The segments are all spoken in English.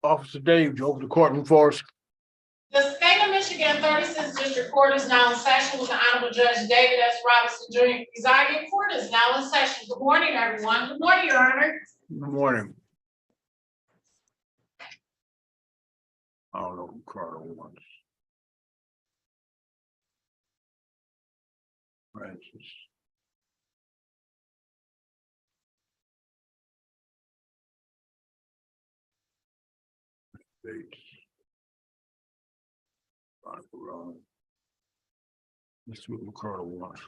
Officer Dave, you open the courtroom for us. The State of Michigan 36th District Court is now in session with the Honorable Judge David S. Robinson Jr. presiding. Court is now in session. Good morning, everyone. Good morning, Your Honor. Good morning. I don't know who Carter wants. Francis. Bates. Let's see what Carter wants.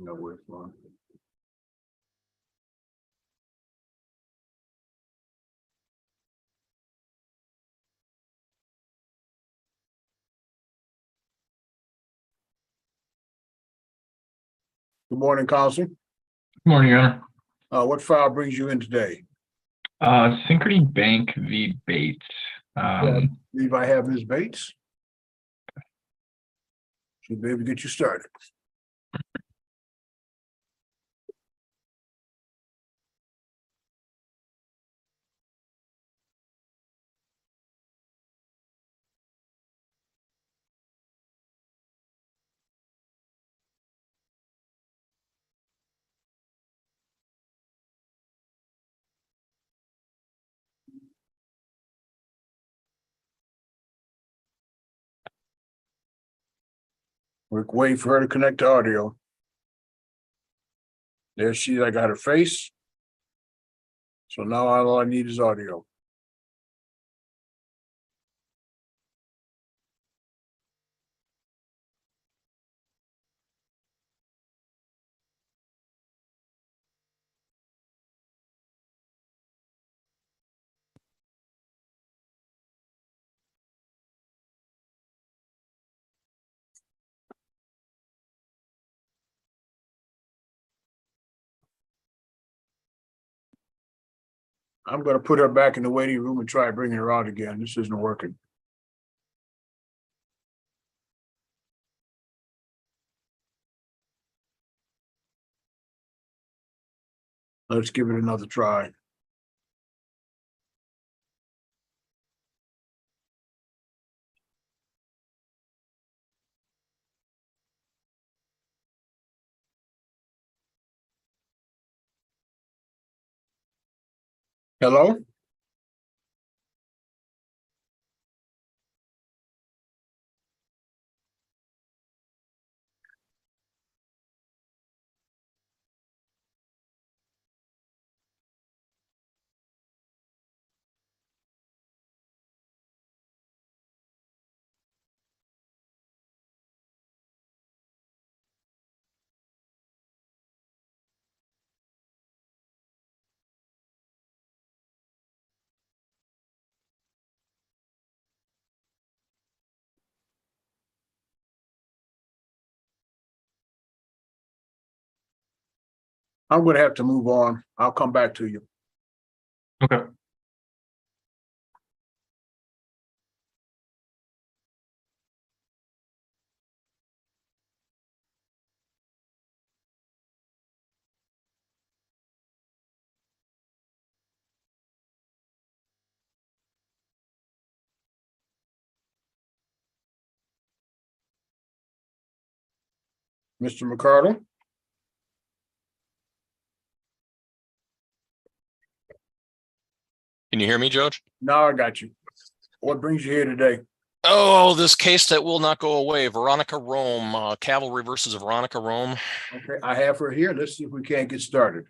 No way, fun. Good morning, Counsel. Good morning, Your Honor. What file brings you in today? Synchrony Bank v. Bates. I believe I have Ms. Bates. Should be able to get you started. We're waiting for her to connect to audio. There she is. I got her face. So now all I need is audio. I'm going to put her back in the waiting room and try bringing her out again. This isn't working. Let's give it another try. Hello? I'm going to have to move on. I'll come back to you. Okay. Mr. McCardle? Can you hear me, Judge? Now I got you. What brings you here today? Oh, this case that will not go away. Veronica Rome, Cavalry versus Veronica Rome. Okay, I have her here. Let's see if we can't get started.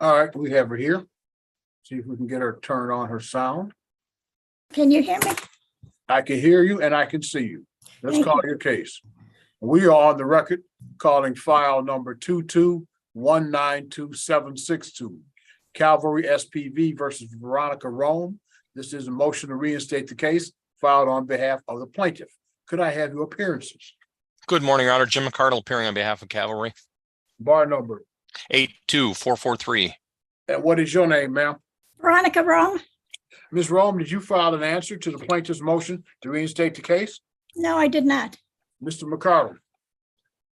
All right, we have her here. See if we can get her turned on her sound. Can you hear me? I can hear you and I can see you. Let's Thank call your case. We are on the record calling file number 22-192-762. Cavalry SPV versus Veronica Rome. This is a motion to reinstate the case filed on behalf of the plaintiff. Could I have your appearances? Good morning, Your Honor. Jim McCardle appearing on behalf of Cavalry. Bar number. 82443. And what is your name, ma'am? Veronica Rome? Ms. Rome, did you file an answer to the plaintiff's motion to reinstate the case? No, I did not. Mr. McCardle.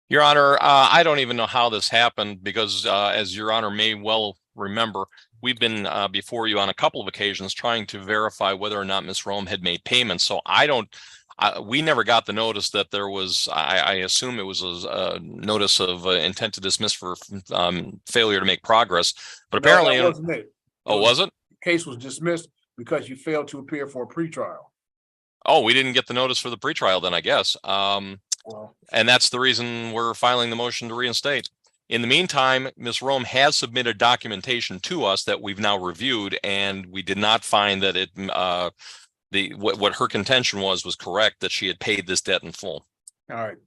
Your Honor, I don't even know how this happened because as Your Honor may well remember, we've been before you on a couple of occasions trying to verify whether or not Ms. Rome had made payments. So we never got the notice that there was, I assume it was a notice of intent to dismiss for failure to make progress, but apparently. No, that wasn't it. Oh, was it? The case was dismissed because you failed to appear for a pretrial. Oh, we didn't get the notice for the pretrial then, I guess. Well, And that's the reason we're filing the motion to reinstate. In the meantime, Ms. Rome has submitted documentation to us that we've now reviewed, and we did not find that it what her contention was correct, that she had paid this debt in full. all right.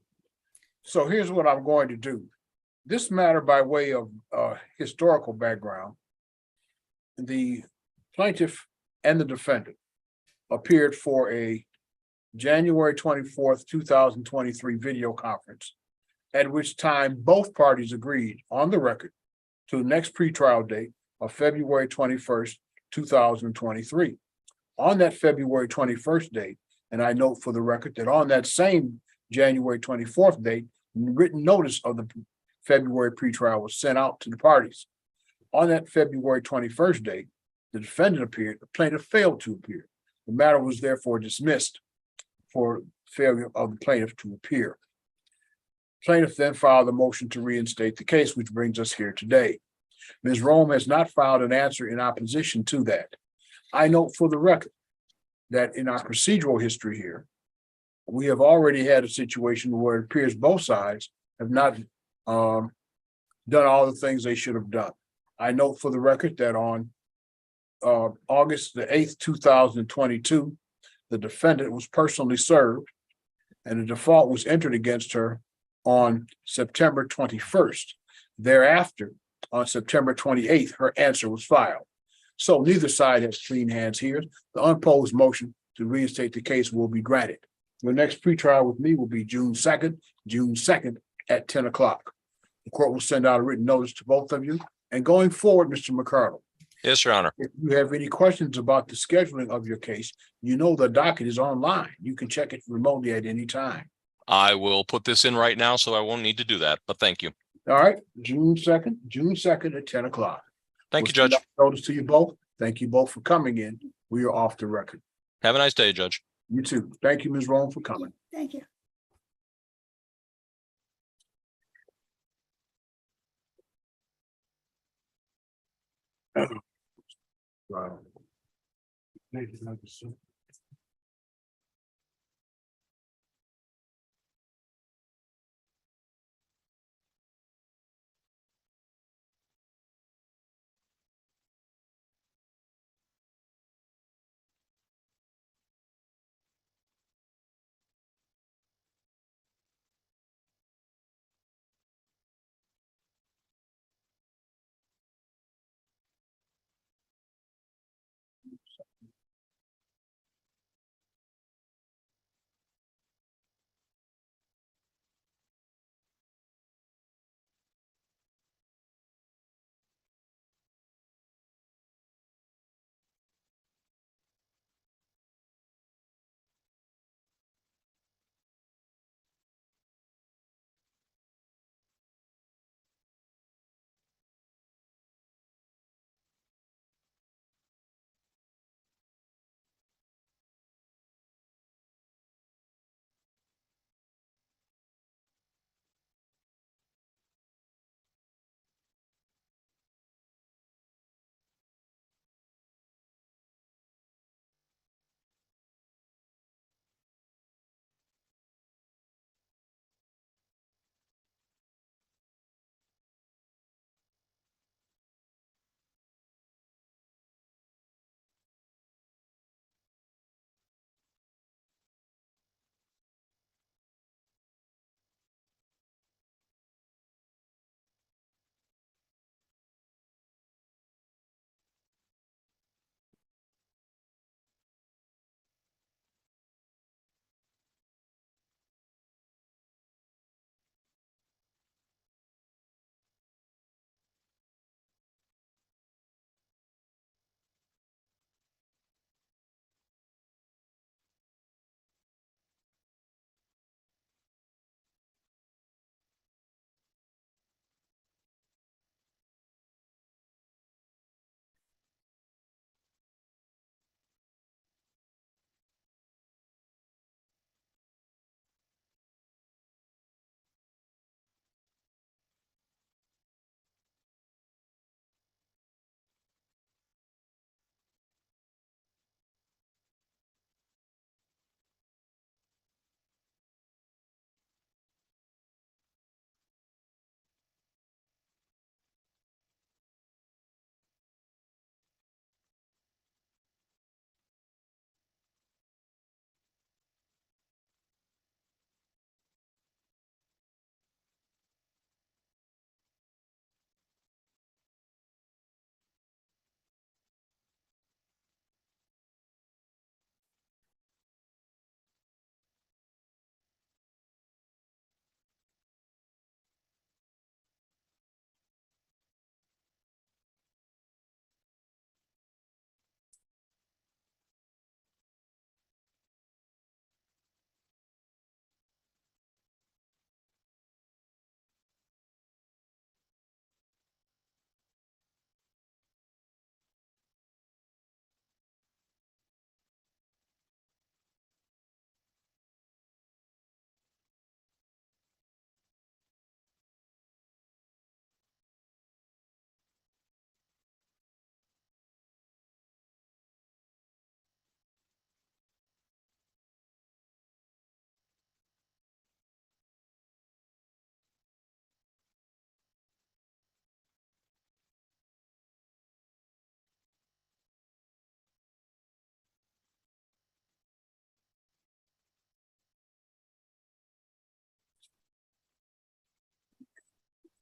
So here's what I'm going to do. This matter, by way of historical background, the plaintiff and the defendant appeared for a January 24th, 2023 video conference, at which time both parties agreed on the record to the next pretrial date of February 21st, 2023. On that February 21st date, and I note for the record that on that same January 24th date, written notice of the February pretrial was sent out to the parties. On that February 21st date, the defendant appeared, the plaintiff failed to appear. The matter was therefore dismissed for failure of the plaintiff to appear. Plaintiff then filed a motion to reinstate the case, which brings us here today. Ms. Rome has not filed an answer in opposition to that. I note for the record that in our procedural history here, we have already had a situation where it appears both sides have not done all the things they should have done. I note for the record that on August the 8th, 2022, the defendant was personally served and a default was entered against her on September 21st. Thereafter, on September 28th, her answer was filed. So neither side has clean hands here. The unopposed motion to reinstate the case will be granted. The next pretrial with me will be June 2nd at 10 o'clock. The court will send out a written notice to both of you. And going forward, Mr. McCardle, Yes, Your Honor. if you have any questions about the scheduling of your case, you know the docket is online. You can check it remotely at any time. I will put this in right now, so I won't need to do that, but thank you. All right, June 2nd at 10 o'clock. Thank you, We'll Judge. send out Notice to you both. Thank you both for coming in. We are off the record. Have a nice day, Judge. You too. Thank you, Ms. Rome, for coming. Thank you. Wow.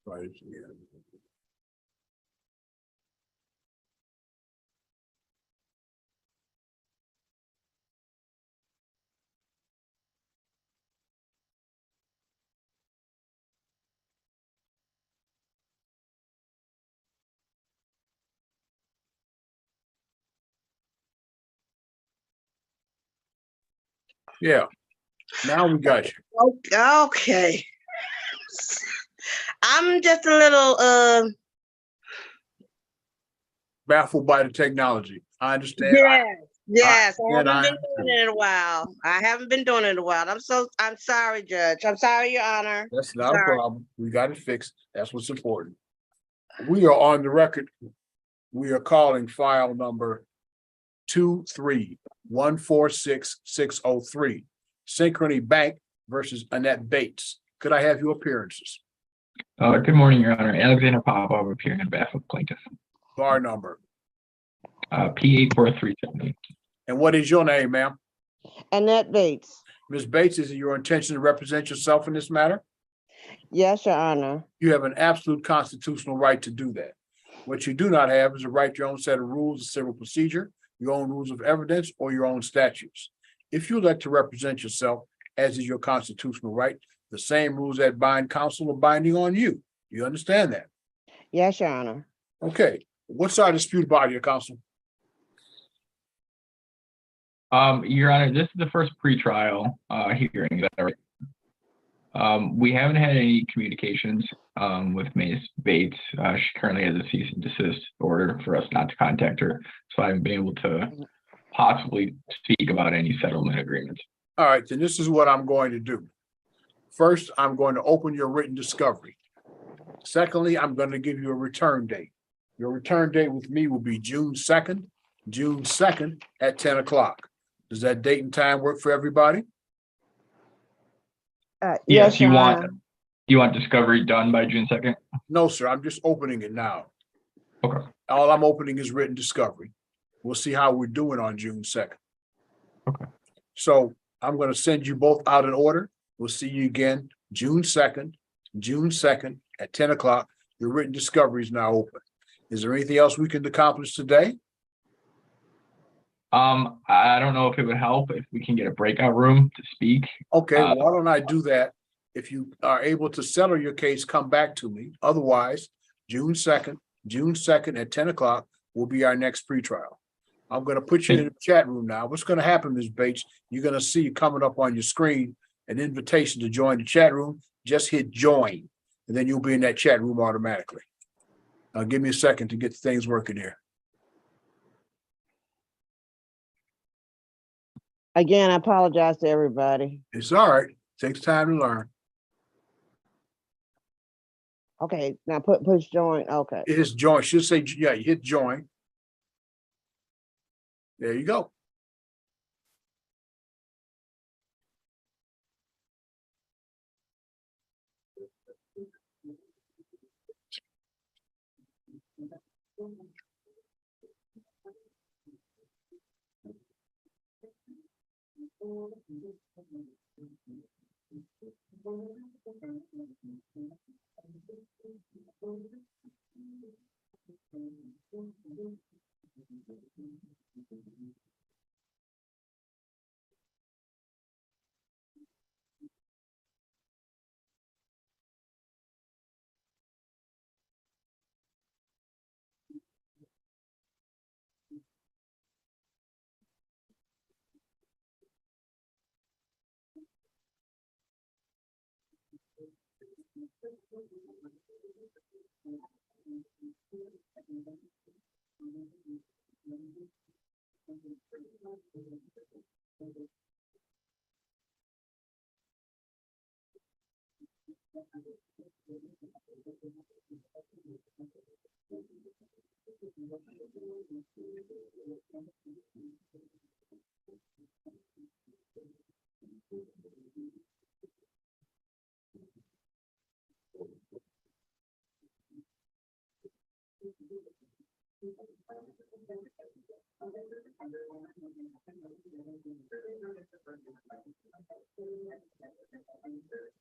Right, yeah. Yeah, now we got you. Okay. I'm just a little Baffled by the technology. I understand. yes, I and haven't I been doing it in a while. I haven't been doing it in a while. I'm sorry, Judge. I'm sorry, Your Honor. That's not a Sorry. problem. We got it fixed. That's what's important. We are on the record. We are calling file number 23146-603. Synchrony Bank versus Annette Bates. Could I have your appearances? Good morning, Your Honor. Alexander Popov appearing on behalf of plaintiff. Bar number. P84378. And what is your name, ma'am? Annette Bates. Ms. Bates, is it your intention to represent yourself in this matter? Yes, Your Honor. You have an absolute constitutional right to do that. What you do not have is a right to your own set of rules of civil procedure, your own rules of evidence, or your own statutes. If you elect to represent yourself, as is your constitutional right, the same rules that bind counsel are binding on you. You understand that? Yes, Your Honor. Okay. What's our dispute about your counsel? Your Honor, this is the first pretrial hearing. Is that right? We haven't had any communications with Ms. Bates. She currently has a cease and desist order for us not to contact her, so I haven't been able to possibly speak about any settlement agreements. All right, then this is what I'm going to do. First, I'm going to open your written discovery. Secondly, I'm going to give you a return date. Your return date with me will be June 2nd at 10 o'clock. Does that date and time work for everybody? Yes, you Your want Honor. discovery done by June 2nd? No, sir, I'm just opening it now. Okay. All I'm opening is written discovery. We'll see how we're doing on June 2nd. Okay. So I'm going to send you both out in order. We'll see you again June 2nd at 10 o'clock. Your written discovery is now open. Is there anything else we can accomplish today? I don't know if it would help if we can get a breakout room to speak. Okay, why don't I do that? If you are able to settle your case, come back to me. Otherwise, June 2nd at 10 o'clock will be our next pretrial. I'm going to put you in the chat room now. What's going to happen, Ms. Bates? You're going to see coming up on your screen an invitation to join the chat room. Just hit join, and then you'll be in that chat room automatically. Give me a second to get things working here. Again, I apologize to everybody. It's all right. Takes time to learn. Okay, now push join. Okay. It is join. Should say, yeah, you hit join. There you go.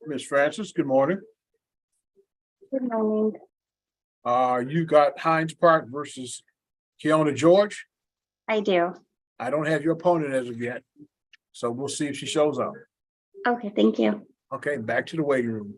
Ms. Francis, good morning. Good morning. You got Hines Park versus Keona George. I do. I don't have your opponent as of yet, so we'll see if she shows up. Okay, thank you. Okay, back to the waiting room.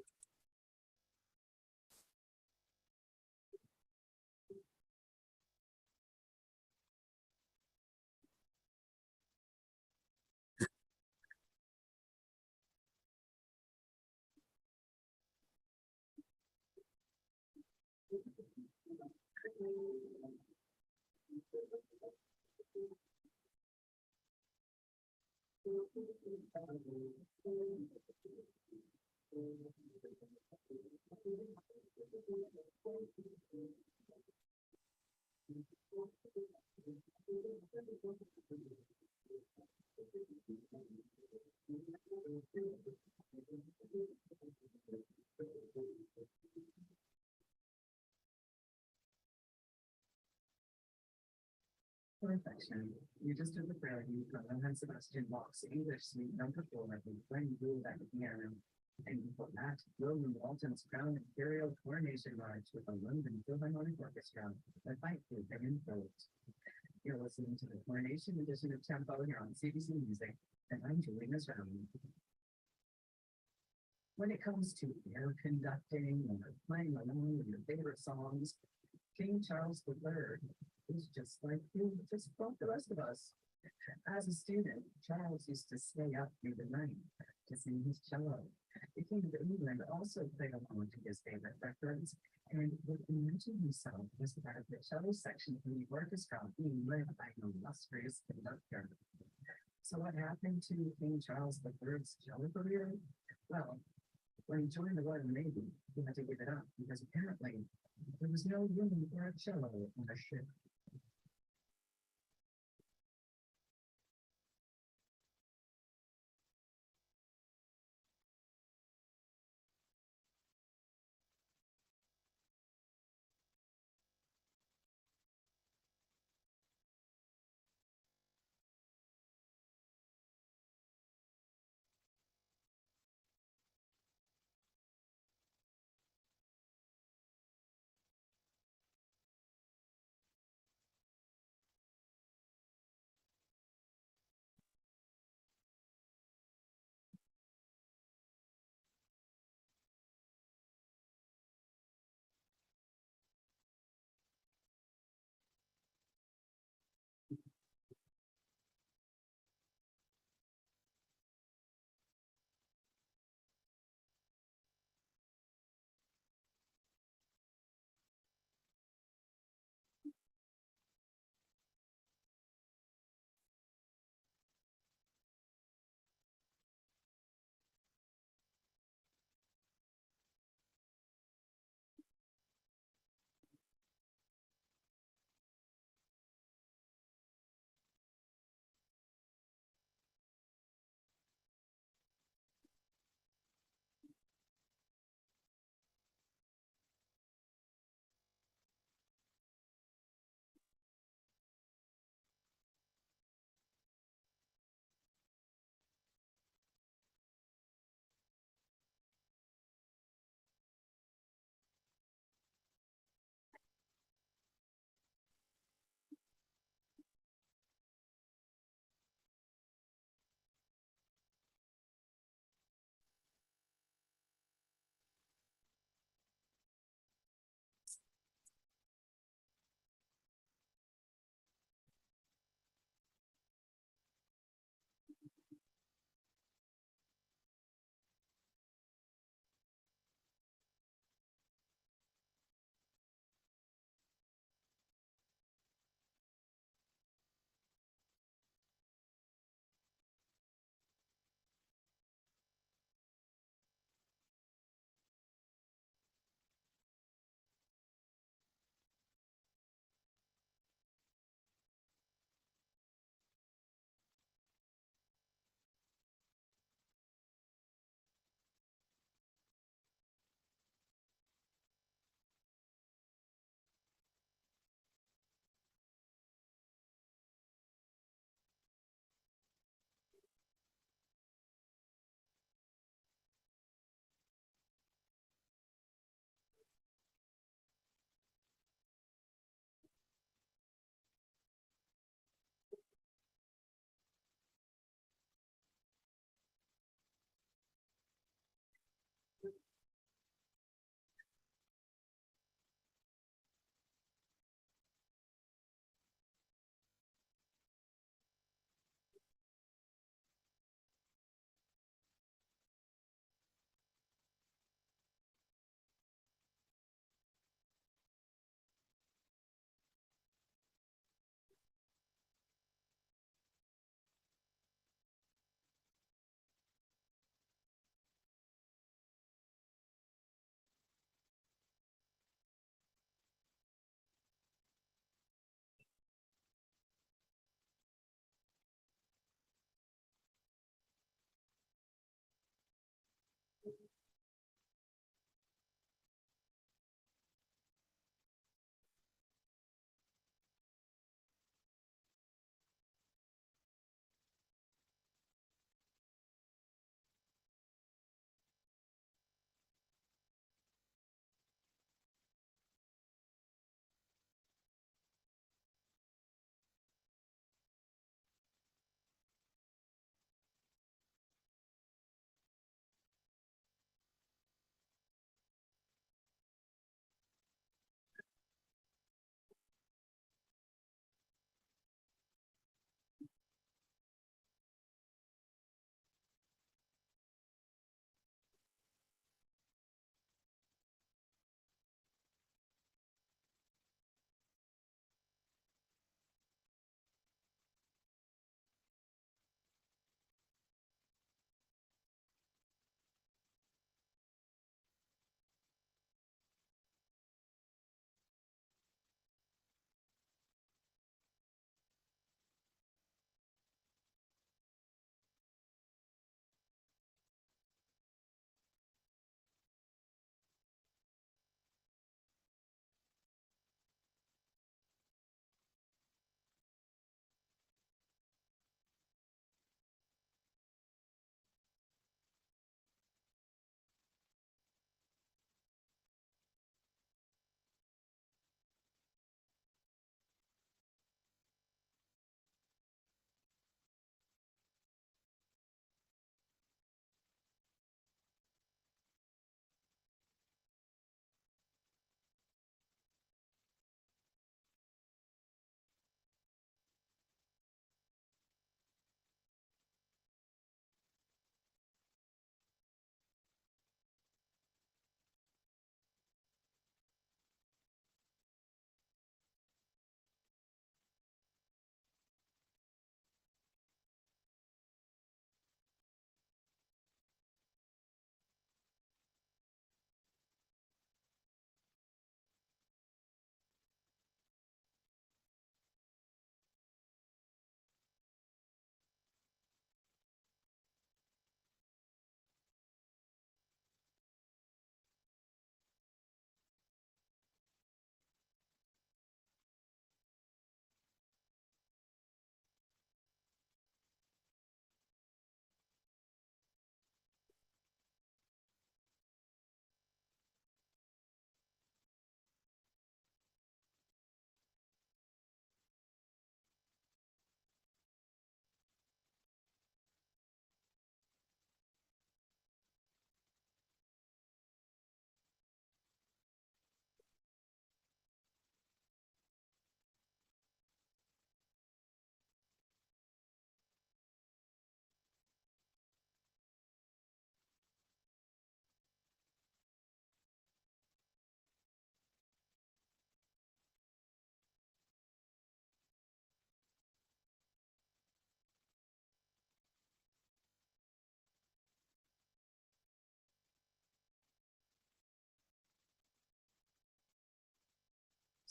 Perfection. You just did the prayer you from Johann Sebastian Bach's English Suite Number 4 of the Playing Blue at the piano. And you put Matt William Walton's Crown Imperial Coronation March with the London Philharmonic Orchestra that might be in Phillips. You're listening to the Coronation edition of Tempo here on CBC Music, and I'm Julie Misrown. When it comes to air conducting or playing along with your favorite songs, King Charles III is just like you, just like the rest of us. As a student, Charles used to stay up through the night to sing his cello. The King of England also played along to his favorite records and would imagine himself as part of the cello section of the orchestra being led by an illustrious conductor. So what happened to King Charles III's cello career? Well, when he joined the Royal Navy, he had to give it up because apparently there was no room for a cello on a ship.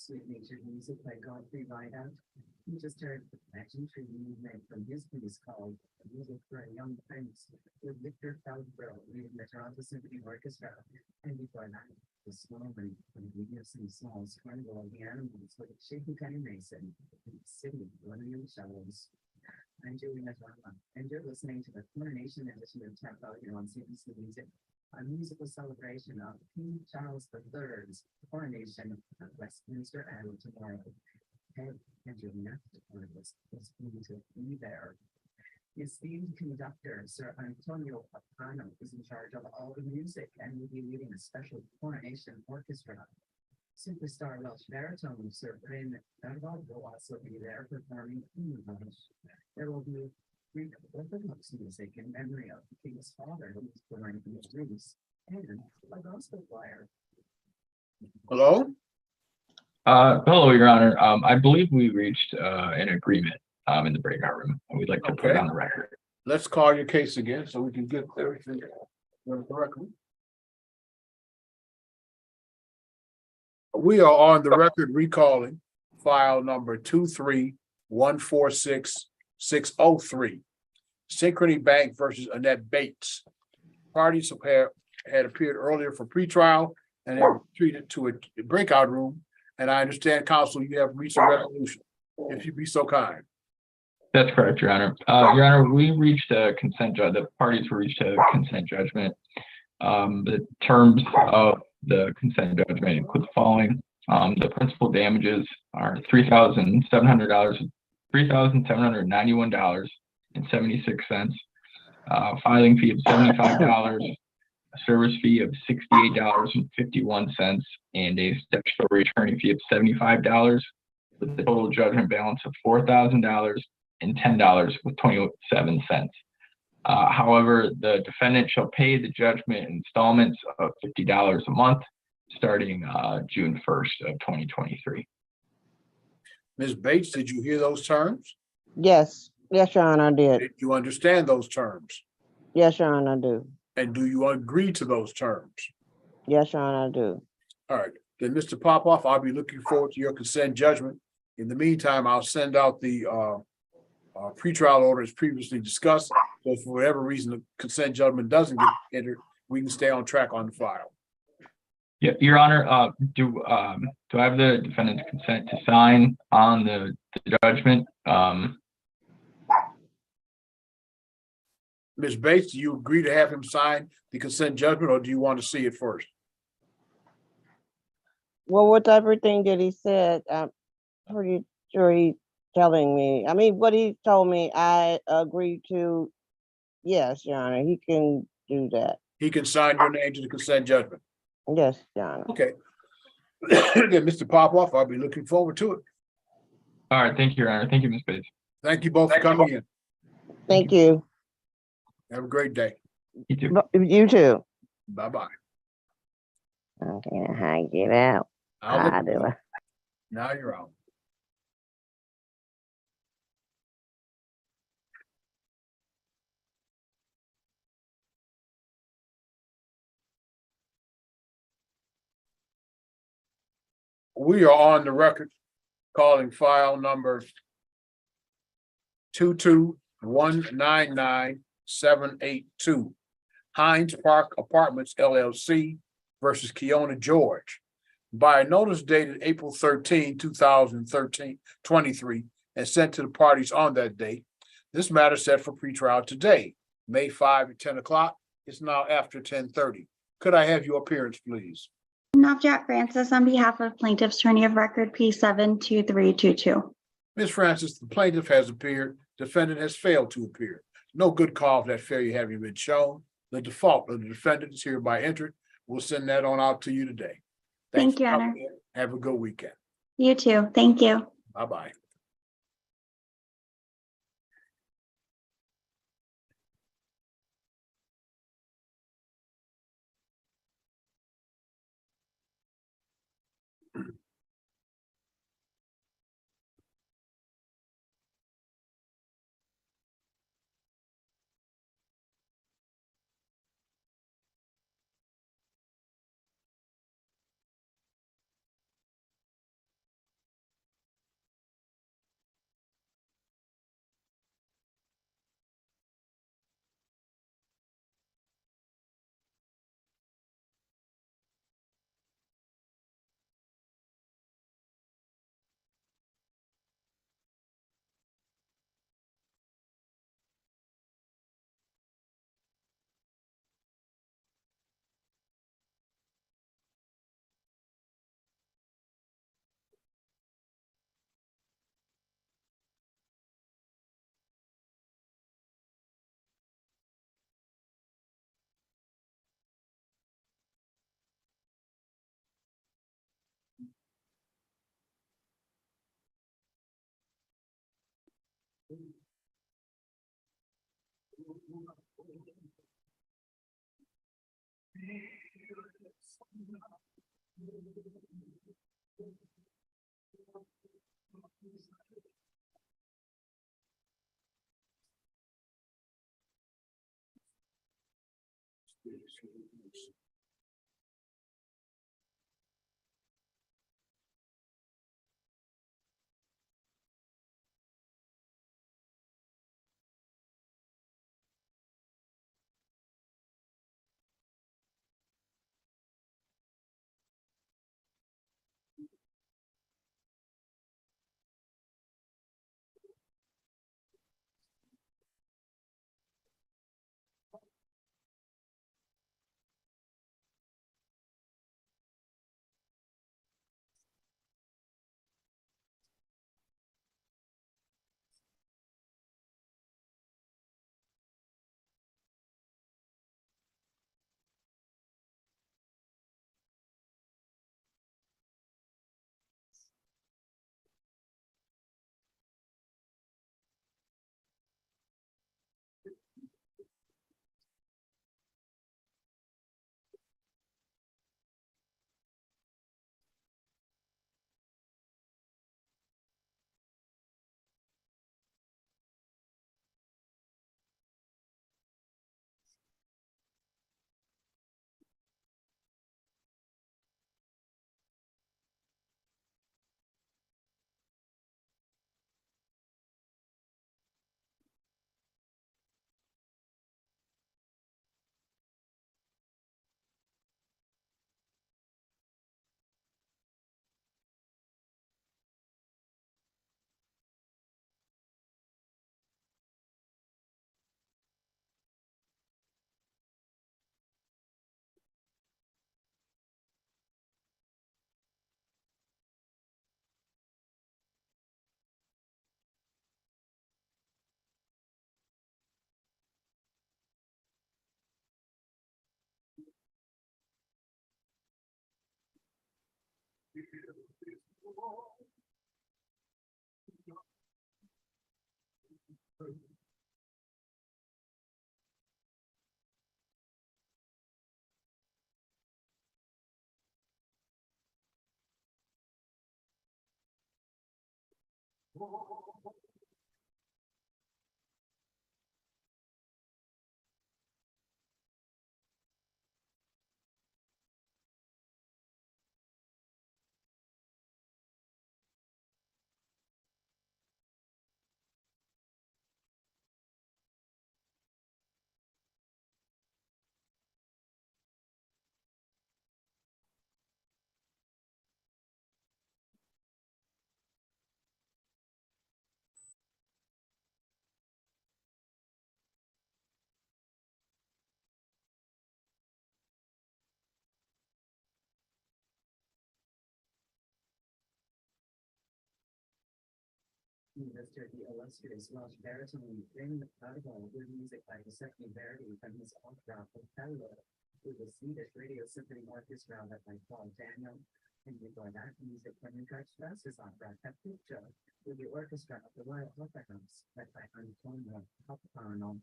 Sweet natured music by Godfrey Vida. You just heard the Passion Tree movement from his piece called Music for a Young Prince with Victor Feldbro leading the Toronto Symphony Orchestra. And before that, the slow and Venus and Smalls Carnival of the Animals with Shaky Penny Mason in the city of William Shells. I'm Julia Drama, and you're listening to the Coronation edition of Tempo here on CBC Music, a musical celebration of King Charles III's coronation at Westminster Abbey tomorrow. And your next artist is going to be there. The esteemed conductor, Sir Antonio Papano, is in charge of all the music and will be leading a special coronation orchestra. Superstar Welsh baritone Sir Bryn Erwald will also be there performing in Welsh. There will be Greek Orthodox music in memory of the King's father who was born in Greece, and a gospel choir. Hello? Hello, Your Honor. I believe we reached an agreement in the breakout room, and we'd like to put it Okay. on the record. Let's call your case again so we can get everything correctly. We are on the record recalling file number 23146-603. Synchrony Bank versus Annette Bates. Parties had appeared earlier for pretrial and have treated to a breakout room. And I understand, counsel, you have reached a resolution, if you'd be so kind. That's correct, Your Honor. Your Honor, we reached a consent the parties reached a consent judgment. The terms of the consent judgment include the following. The principal damages are $3,791.76, filing fee of $75, a service fee of $68.51, and a statutory attorney fee of $75, with the total judgment balance of $4,000 and $10 with 27 cents. However, the defendant shall pay the judgment in installments of $50 a month starting June 1st of 2023. Ms. Bates, did you hear those terms? Yes, yes, Your Honor, I did. Did you understand those terms? Yes, Your Honor, I do. And do you agree to those terms? Yes, Your Honor, I do. All right, then, Mr. Popoff, I'll be looking forward to your consent judgment. In the meantime, I'll send out the pretrial order as previously discussed. So for whatever reason, the consent judgment doesn't get entered, we can stay on track on the file. Yeah, Your Honor, do I have the defendant's consent to sign on the judgment? Ms. Bates, do you agree to have him sign the consent judgment, or do you want to see it first? Well, with everything that he said, I'm pretty sure he's telling me, I mean, what he told me, I agree to. Yes, Your Honor, he can do that. He can sign your name to the consent judgment. Yes, Your Honor. Okay. Again, Mr. Popoff, I'll be looking forward to it. All right, thank you, Your Honor. Thank you, Ms. Bates. Thank you both for coming in. Thank you. Have a great day. You too. You too. Bye-bye. Okay, how I get out? I'll I let you do know. it. Now you're out. We are on the record calling file number 22199-782. Hines Park Apartments LLC versus Keona George. By a notice dated April 13, 2023, and sent to the parties on that date, this matter set for pretrial today, May 5 at 10 o'clock. It's now after 10:30. Could I have your appearance, please? Navjot Francis on behalf of Plaintiff's Attorney of Record P72322. Ms. Francis, the plaintiff has appeared, defendant has failed to appear. No good cause of that failure having been shown. The default of the defendant is hereby entered. We'll send that on out to you today. Thanks Thank you, for coming Honor. in. Have a good weekend. You too. Thank you. Bye-bye. Mr. the illustrious Welsh baritone Raymond Carnival with music by Giuseppe Verdi from his opera Othello, with the Swedish Radio Symphony Orchestra led by Paul Daniel, and before that, music from the Dutch Strauss's opera Capriccio, with the orchestra of the Royal Opera House led by Antonio Capano,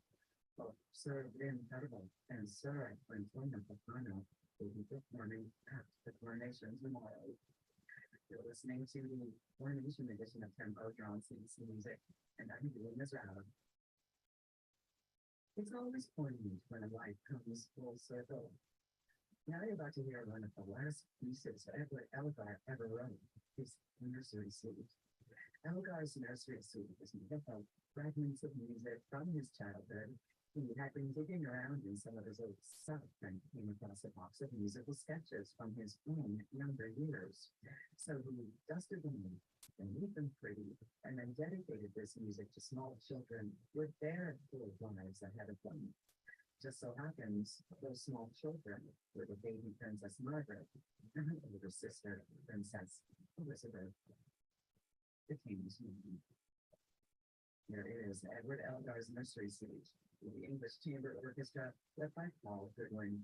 both Sir Lynn Carnival and Sir Antonio Capano will be performing at the coronation tomorrow. You're listening to the coronation edition of Tempo Drawn CBC Music, and I'm doing this round. It's always poignant when a life comes full circle. Now you're about to hear one of the last pieces Edward Elgar ever wrote, his Nursery Suite. Elgar's Nursery Suite is made up of fragments of music from his childhood. He had been digging around in some of his old stuff and came across a box of musical sketches from his own younger years. So he dusted them and made them pretty, and then dedicated this music to small children with their full lives ahead of them. Just so happens, those small children were the baby Princess Margaret and her older sister, Princess Elizabeth, the King's Queen. Here is Edward Elgar's Nursery Suite with the English Chamber Orchestra led by Paul Goodwin.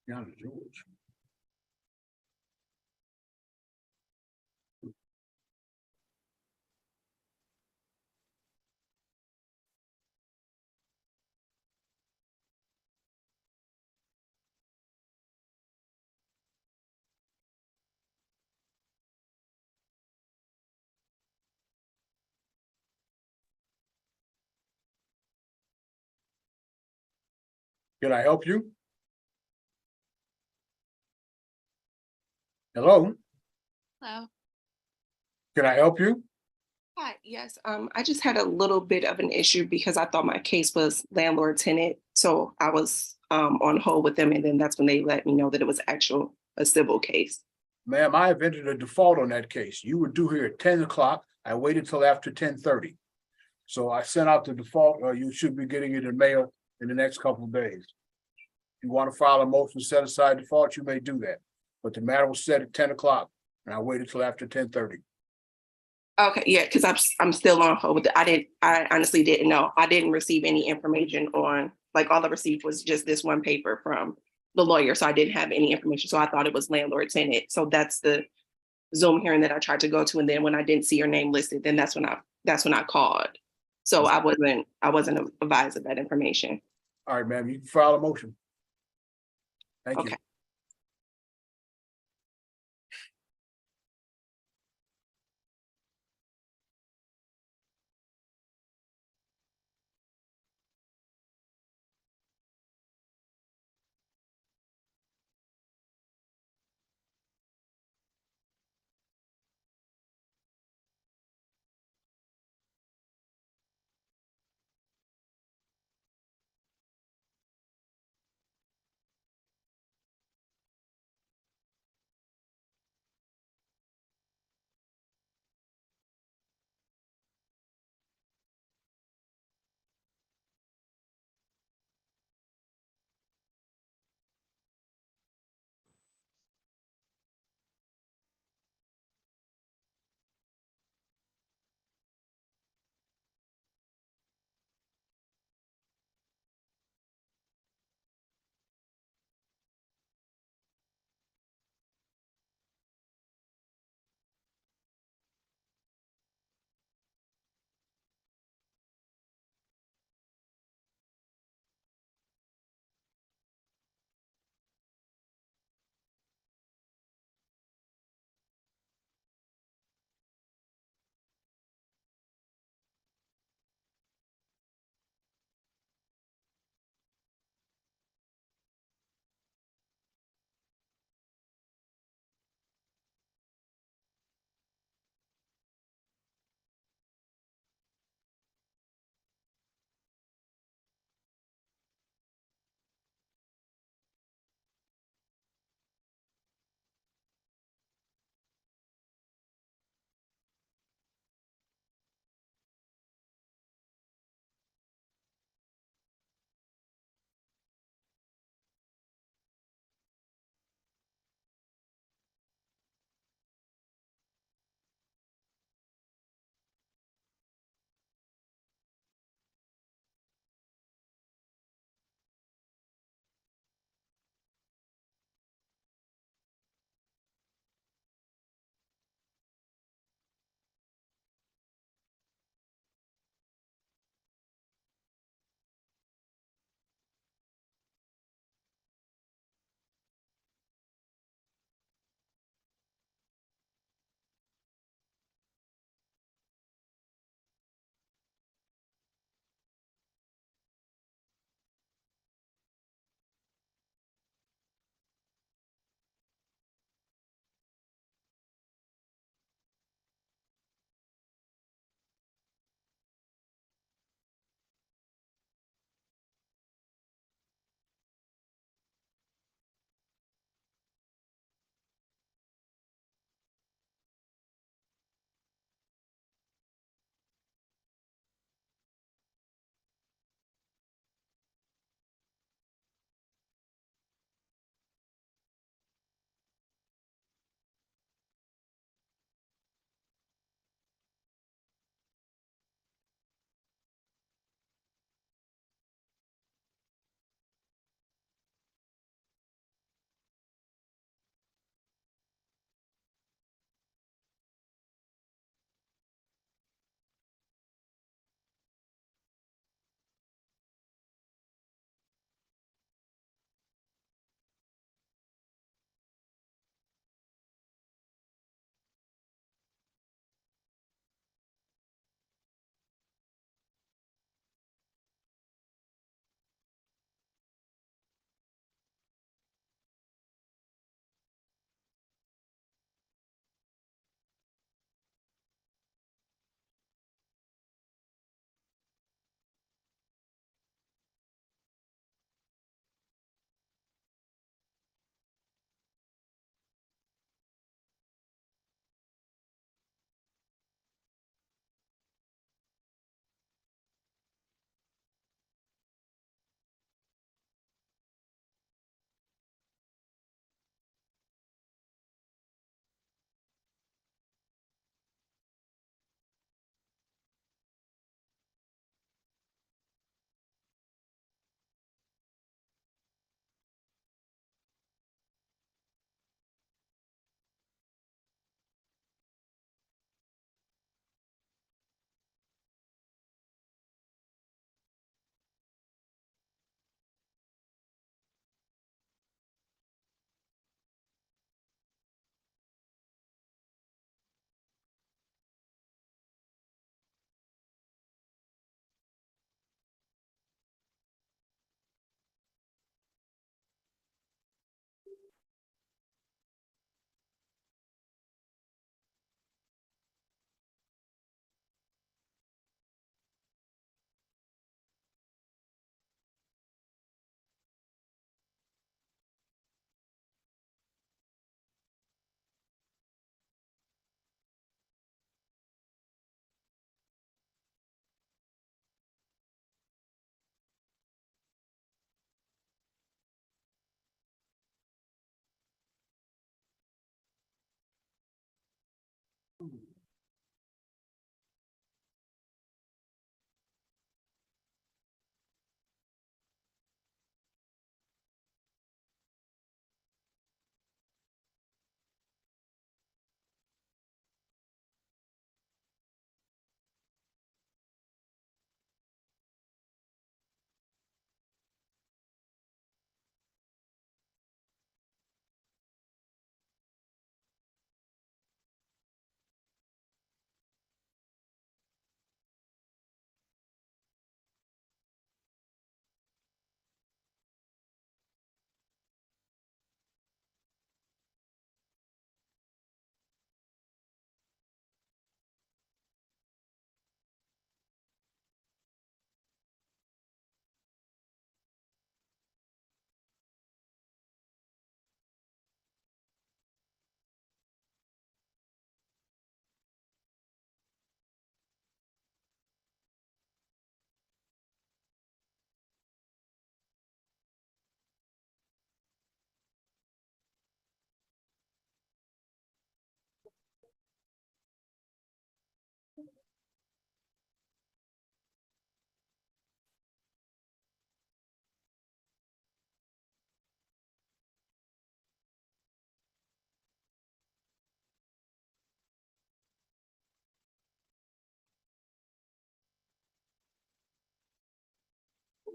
Deanna George. Can I help you? Hello, Hello. can I help you? Hi. Yes. I just had a little bit of an issue because I thought my case was landlord tenant. So I was on hold with them, and then that's when they let me know that it was a civil case. Ma'am, I have entered a default on that case. You were due here at 10 o'clock. I waited till after 10:30. So I sent out the default, you should be getting it in mail in the next couple of days. If you want to file a motion to set aside default, you may do that. But the matter was set at 10 o'clock and I waited till after 10:30. Okay. Yeah, because I'm still on hold with it. I honestly didn't know. I didn't receive any information on, like, all I received was just this one paper from the lawyer. So I didn't have any information. So I thought it was landlord tenant. So that's the Zoom hearing that I tried to go to. And then when I didn't see your name listed, then that's when I called. So I wasn't advised of that information. All right, ma'am, you can file a motion. Thank you. Okay.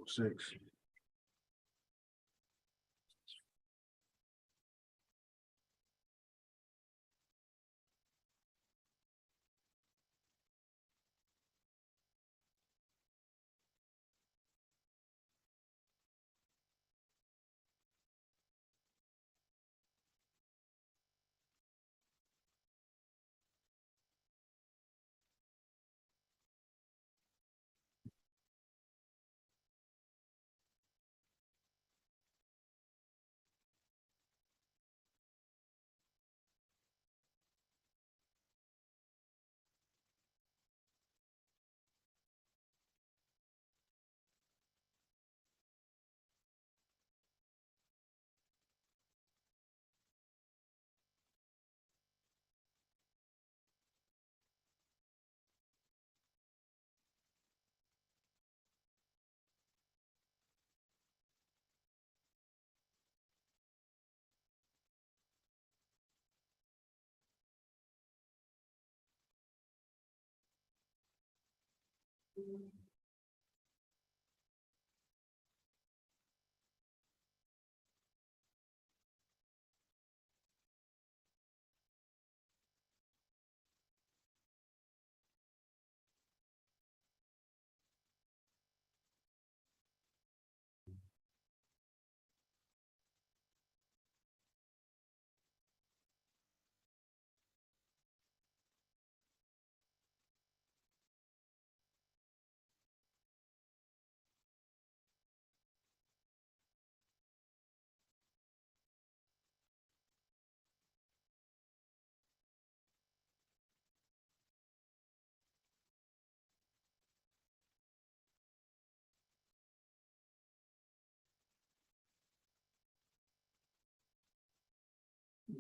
6.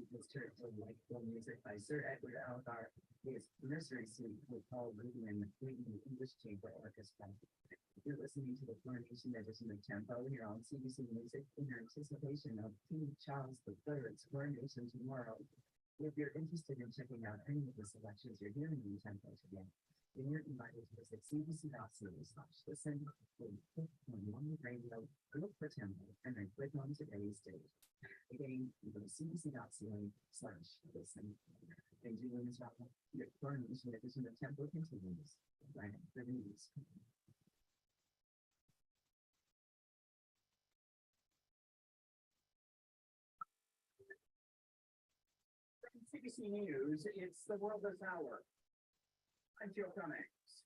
This church of like music by Sir Edward Elgar, his nursery suite with Paul Ruben and the Cleveland English Chamber Orchestra. You're listening to the Coronation Edition of Tempo here on CBC Music in anticipation of King Charles III's coronation tomorrow. If you're interested in checking out any of the selections you're hearing in Tempo today, then you're invited to visit cbc.ca/listen, click on One Radio, look for Tempo, and then click on today's date. Again, you go to cbc.ca/listen. And doing this right, your coronation edition of Tempo continues right after the news. From CBC News, it's the World This Hour. I'm Joe Cummings.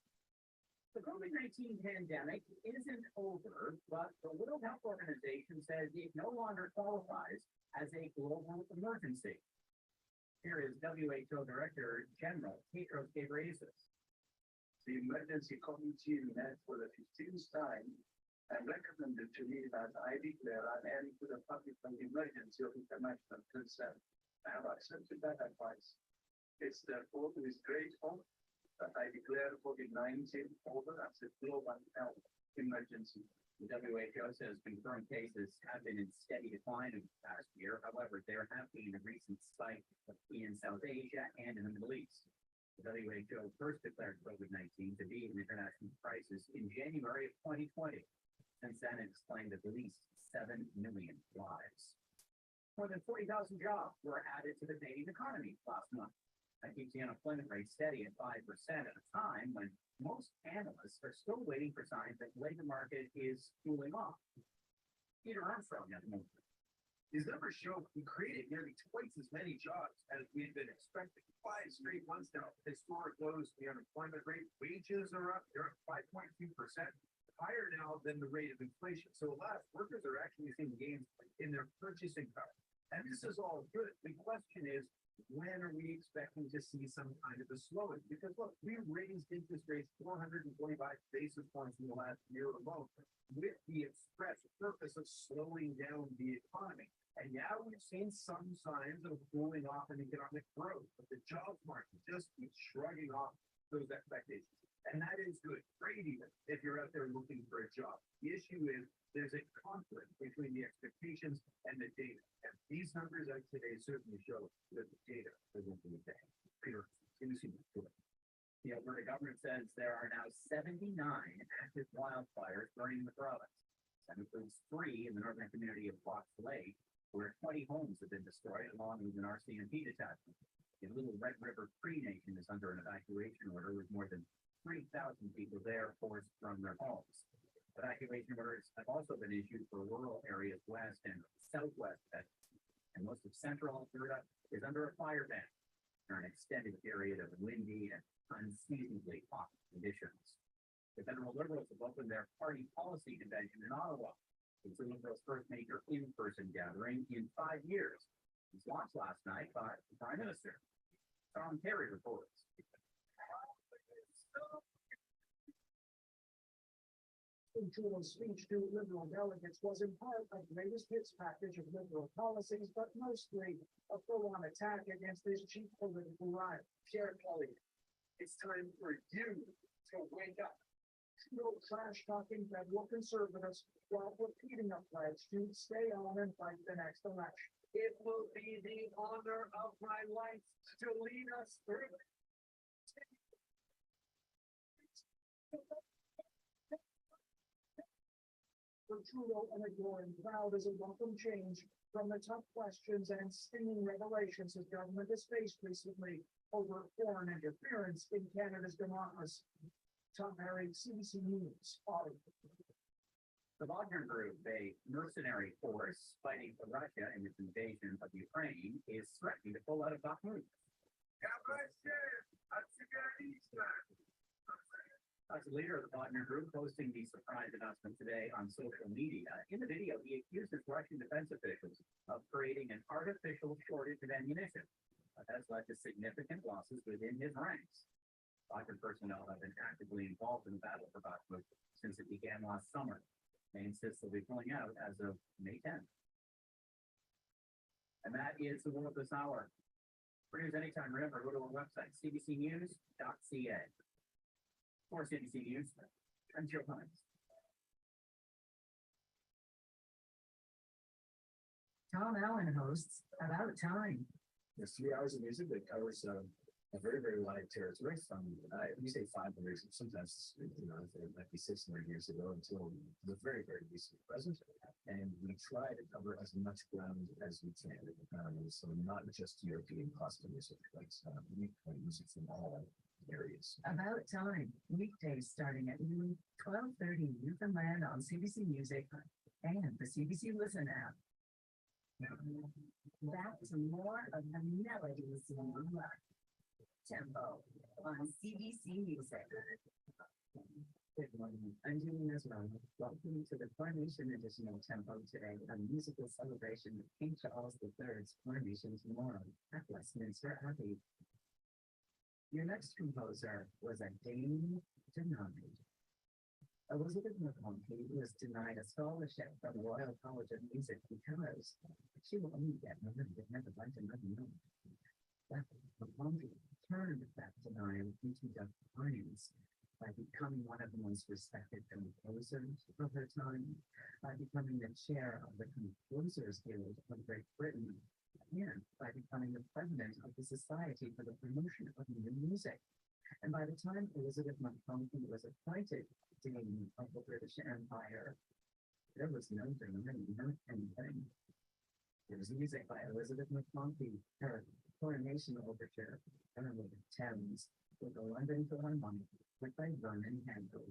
The COVID-19 pandemic isn't over, but the World Health Organization says it no longer qualifies as a global emergency. Here is WHO Director General Tedros Ghebreyesus. The emergency committee met for the 15th time and recommended to me that I declare an end to the public emergency of international concern. I have accepted that advice. It's therefore with great hope that I declare COVID-19 over as a global health emergency. The WHO says confirmed cases have been in steady decline in the past year. However, there have been a recent spike in South Asia and in the Middle East. The WHO first declared COVID-19 to be an international crisis in January of 2020. Since then, it's claimed at least 7 million lives. More than 40,000 jobs were added to the Canadian economy last month. That keeps the unemployment rate steady at 5% at a time when most analysts are still waiting for signs that the labor market is cooling off. Peter Armstrong at the moment. These numbers show we created nearly twice as many jobs as we had been expecting. 5 straight months now, historic lows in the unemployment rate. Wages are up, they're up 5.2%, higher now than the rate of inflation. So alas, workers are actually seeing gains in their purchasing power. And this is all good. The question is, when are we expecting to see some kind of a slowing? Because look, we raised interest rates 425 basis points in the last year alone with the express purpose of slowing down the economy. And now we've seen some signs of cooling off in economic growth, but the jobs market just keeps shrugging off those expectations. And that is good, great even, if you're out there looking for a job. The issue is there's a conflict between the expectations and the data. And these numbers out today certainly show that the data isn't the same. Peter, can you see that? The Alberta government says there are now 79 active wildfires burning the province. That includes 3 in the northern community of Fox Lake, where 20 homes have been destroyed along with an RCMP detachment. The Little Red River Cree Nation is under an evacuation order with more than 3,000 people there forced from their homes. Evacuation orders have also been issued for rural areas west and southwest Texas, and most of central Alberta is under a fire ban for an extended period of windy and unseasonably hot conditions. The federal Liberals have opened their party policy convention in Ottawa. It's the Liberals' first major in-person gathering in 5 years. It was launched last night by the Prime Minister. Tom Terry reports. Trudeau's speech to Liberal delegates was in part a greatest hits package of Liberal policies, but mostly a full-on attack against his chief political rival. Pierre Kelly, it's time for you to wake up. Trudeau trash-talking federal conservatives while repeating a pledge to stay on and fight the next election. It will be the honor of my life to lead us through. For Trudeau, an adoring crowd is a welcome change from the tough questions and stinging revelations his government has faced recently over foreign interference in Canada's democracy. Tom Perry, CBC News, Ottawa. The Wagner Group, a mercenary force fighting for Russia in its invasion of Ukraine, is threatening to pull out of Bakhmut. As the leader of the Wagner Group posting the surprise announcement today on social media, in the video he accuses Russian defense officials of creating an artificial shortage of ammunition that has led to significant losses within his ranks. Wagner personnel have been actively involved in the battle for Bakhmut since it began last summer. They insist they'll be pulling out as of May 10th. And that is the world this hour. For news anytime, remember, go to our website, cbcnews.ca. For CBC News, I'm Joe Hines. Tom Allen hosts About Time. There's 3 hours of music that covers a very, very wide territory from, you say 500, sometimes, it might be 600 years ago until the very, very recent present. And we try to cover as much ground as we can. So not just European classical music, but we play music from all areas. About Time, weekdays starting at noon, 12:30 Newfoundland on CBC Music and the CBC Listen app. Back to more of the melodies you love. Tempo on CBC Music. Good morning, I'm Julie Mesron. Welcome to the Coronation Edition of Tempo today, a musical celebration of King Charles III's coronation tomorrow at Westminster Abbey. Your next composer was a Dame denied. Elizabeth McConkie was denied a scholarship from the Royal College of Music because she will only get one but never write another note. But McConkie turned that denial into defiance by becoming one of the most respected composers of her time, by becoming the chair of the Composers Guild of Great Britain, and by becoming the president of the Society for the Promotion of New Music. And by the time Elizabeth McConkie was appointed Dame of the British Empire, there was no denying anything. There was music by Elizabeth McConkie, her Coronation Overture, and the Thames, with the London Philharmonic, with by Vernon Handel.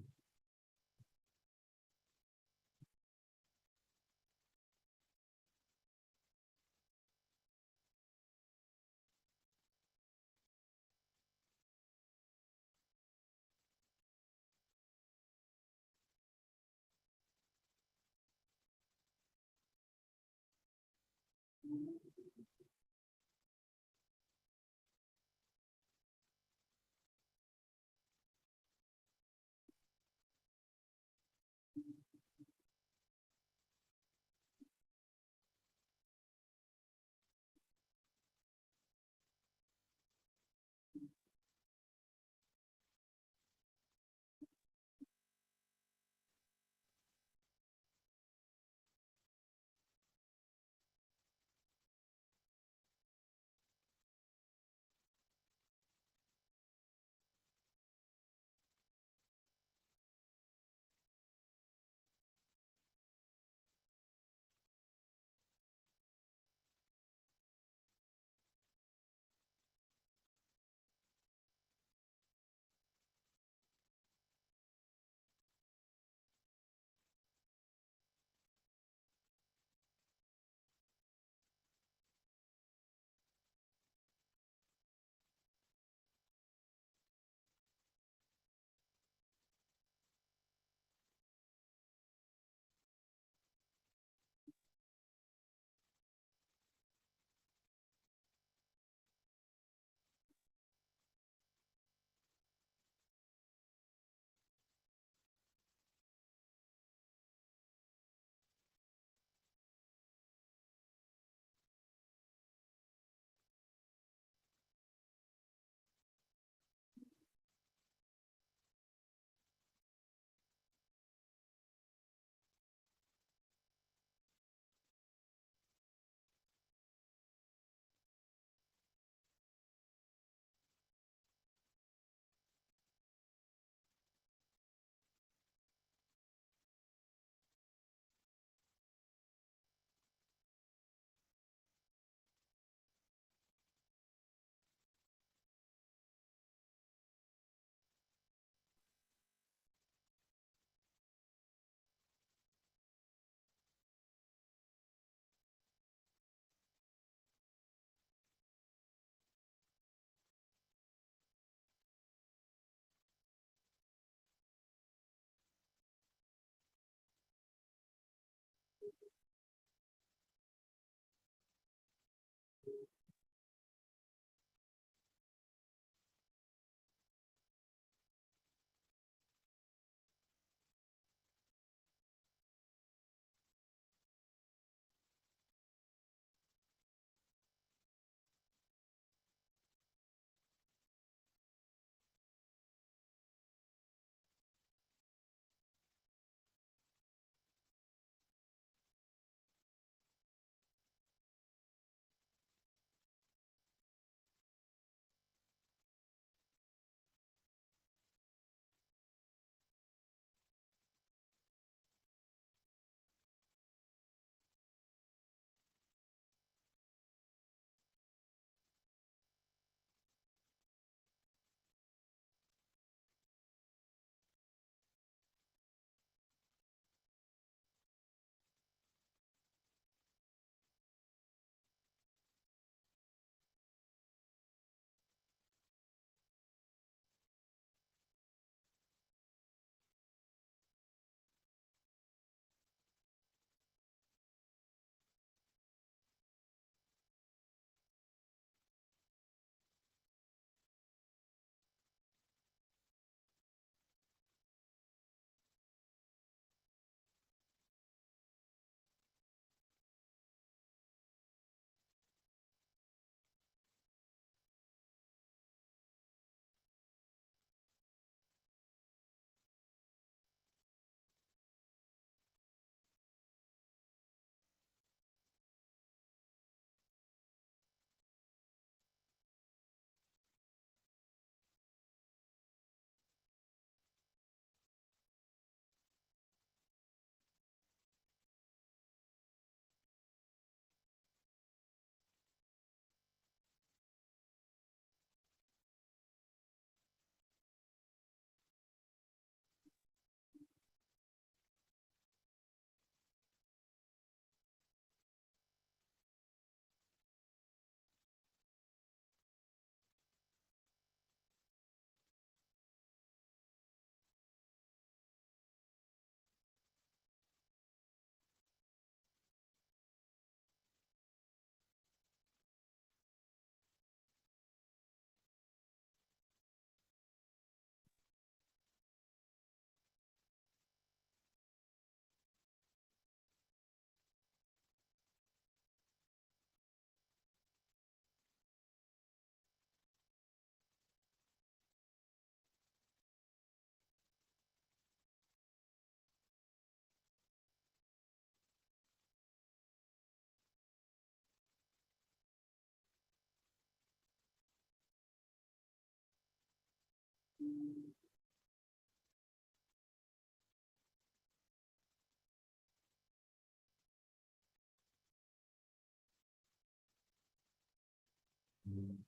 You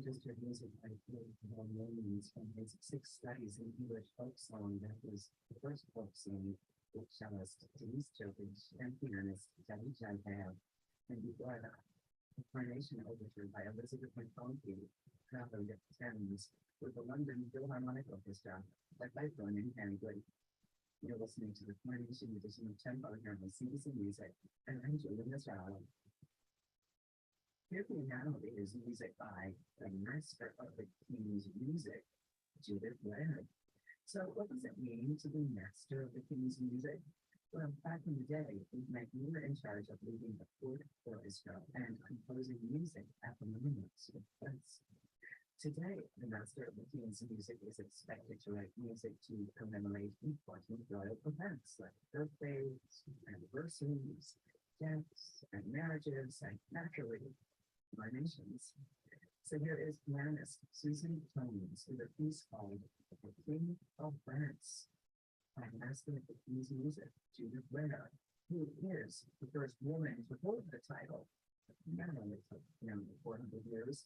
just heard music by Paul Williams from his 6 studies in English folk song. That was the first folk song with cellist Denise Jokic and pianist Debbie Jantel. And before that, the Coronation Overture by Elizabeth McConkie, traveling at the Thames with the London Philharmonic Orchestra, led by Vernon Henley. You're listening to the Coronation edition of Tempo here on CBC Music, and I'm Julie Nazaro. Here now is music by the master of the King's music, Judith Leonard. So what does it mean to be master of the King's music? Well, back in the day, you were in charge of leading the court orchestra and composing music at the moments of events. Today, the master of the King's music is expected to write music to commemorate important royal events like birthdays, anniversaries, deaths, and marriages, and naturally, nations. So here is pianist Susan Tones with a piece called The King of France by master of the King's music, Judith Leonard, who is the first woman to hold the title. Not only for 400 years.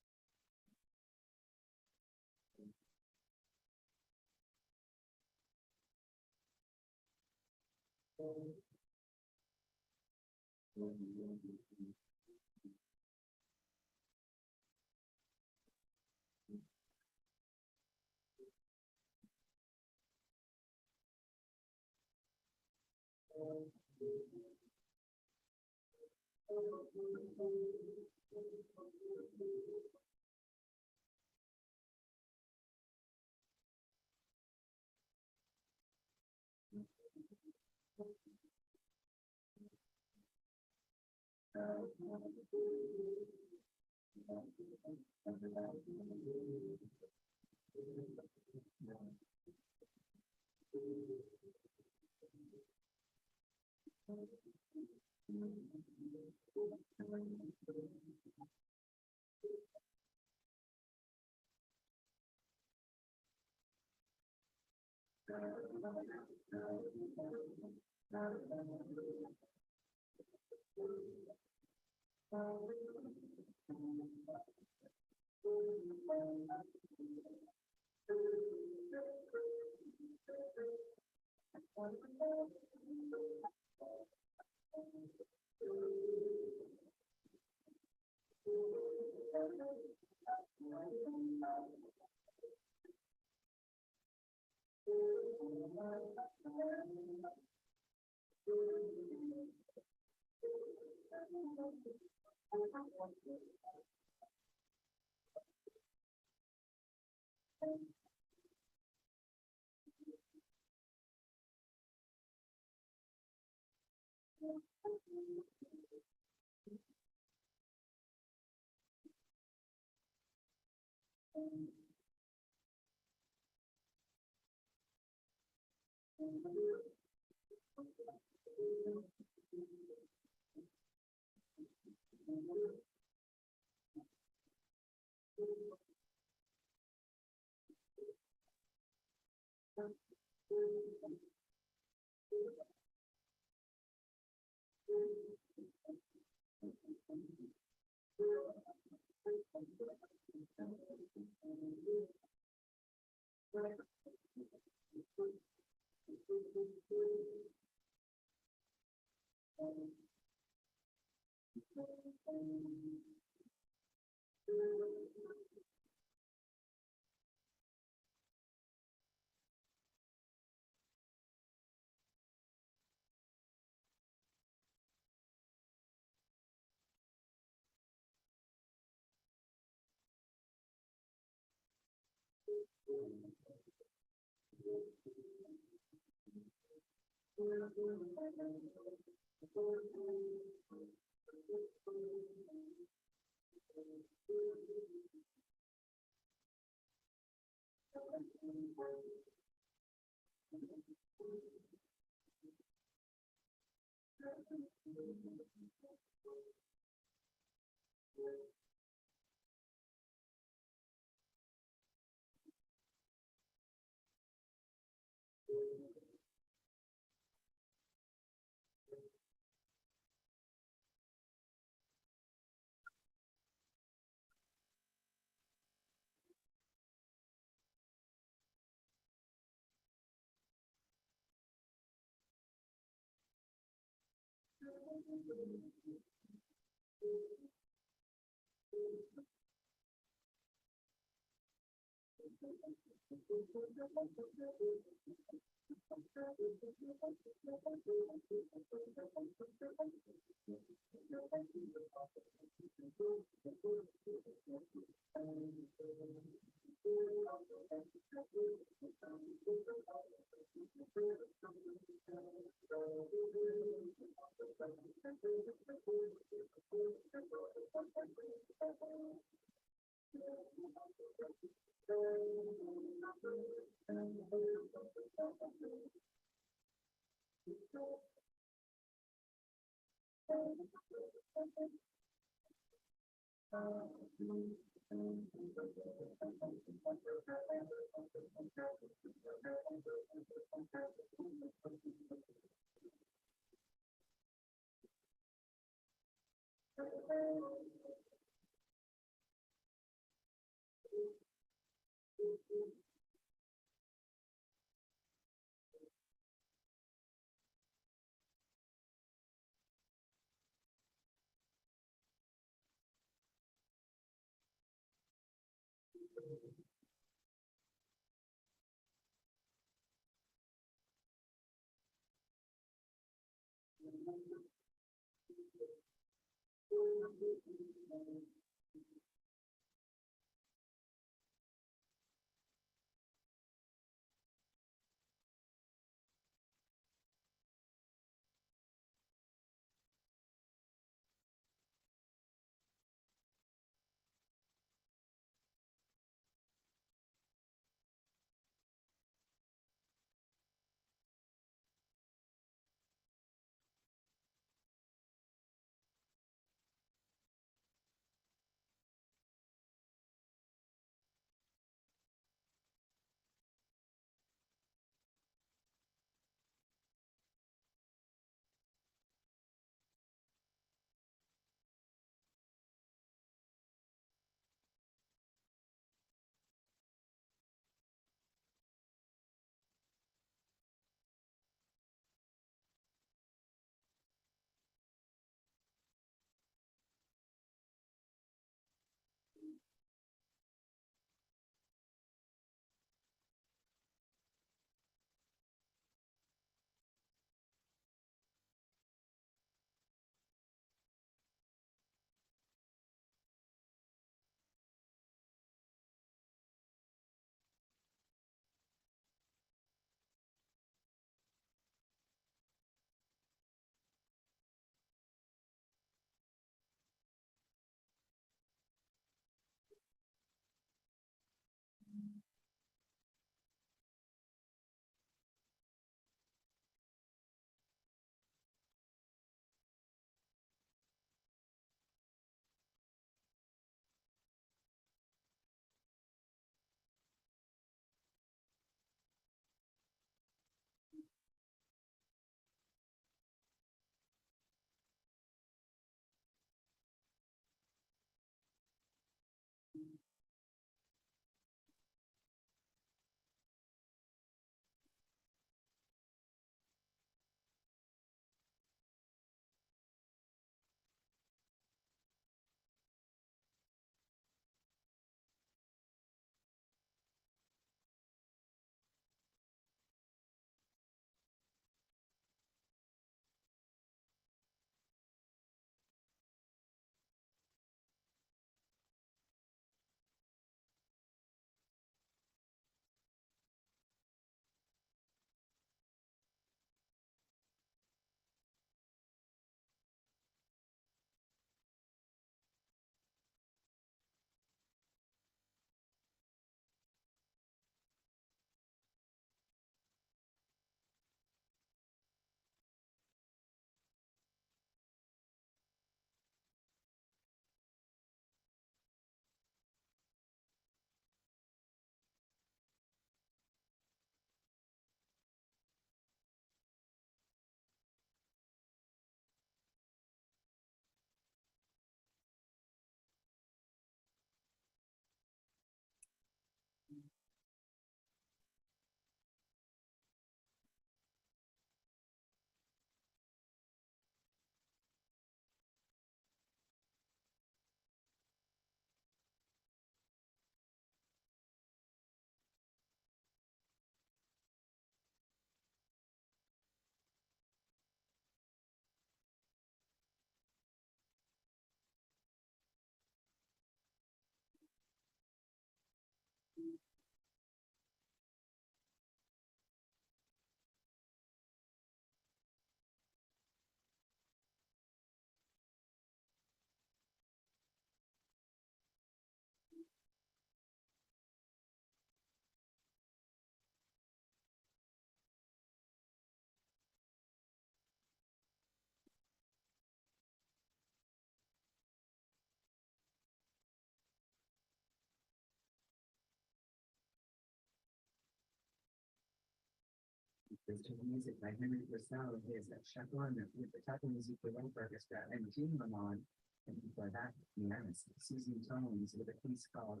There's two music by Henry Purcell is that Chaperon with the type of music for one orchestra and Gene Lamont and before that pianist Susan Tones with a piece called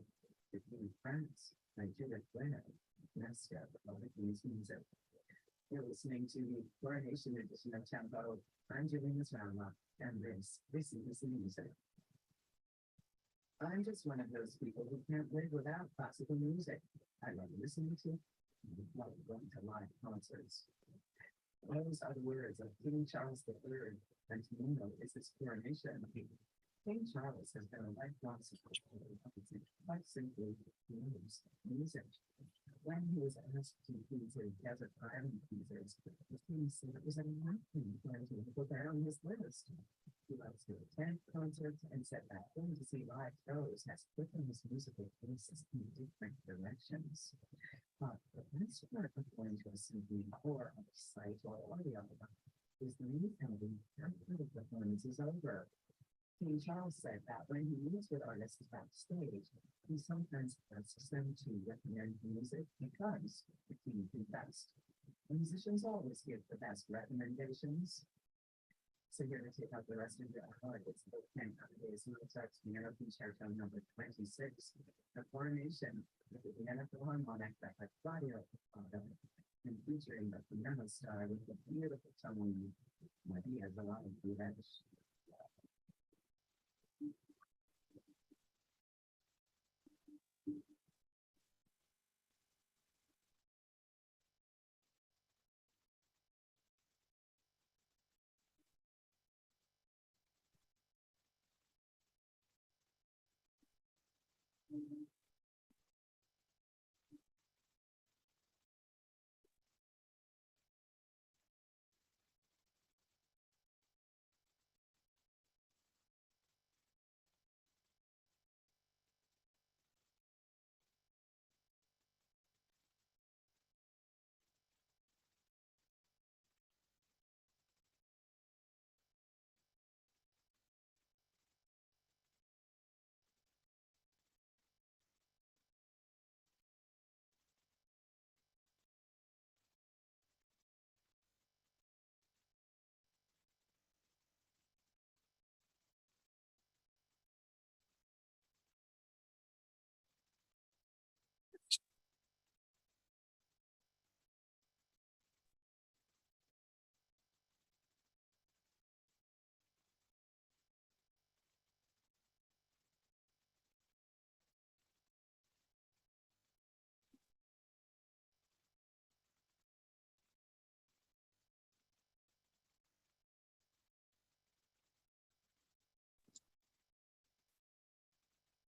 The King of France by Judith Brennan. Nesca, the King's Music. You're listening to the coronation edition of Tempo. I'm Julian Rama, and this is the music. I'm just one of those people who can't live without classical music. I love listening to, love going to live concerts. Those are the words of King Charles III, and tomorrow is his coronation. King Charles has been a lifelong supporter of music, quite simply loves music. When he was asked to feature desert island features, the king said it was a nothing plan to put that on his list. He loves to attend concerts and said that going to see live shows has quickened his musical tastes in different directions. But the best part of going to a CD or on a site or audio is the new album after the performance is over. King Charles said that when he meets with artists backstage, he sometimes asks them to recommend music because the king confessed. Musicians always give the best recommendations. So you're going to take out the rest of your heart. It's the 10 days Mozart's piano concerto number 26, the coronation with the piano harmonic that had Claudio and featuring the piano star with the beautiful tone Maria Zelaya.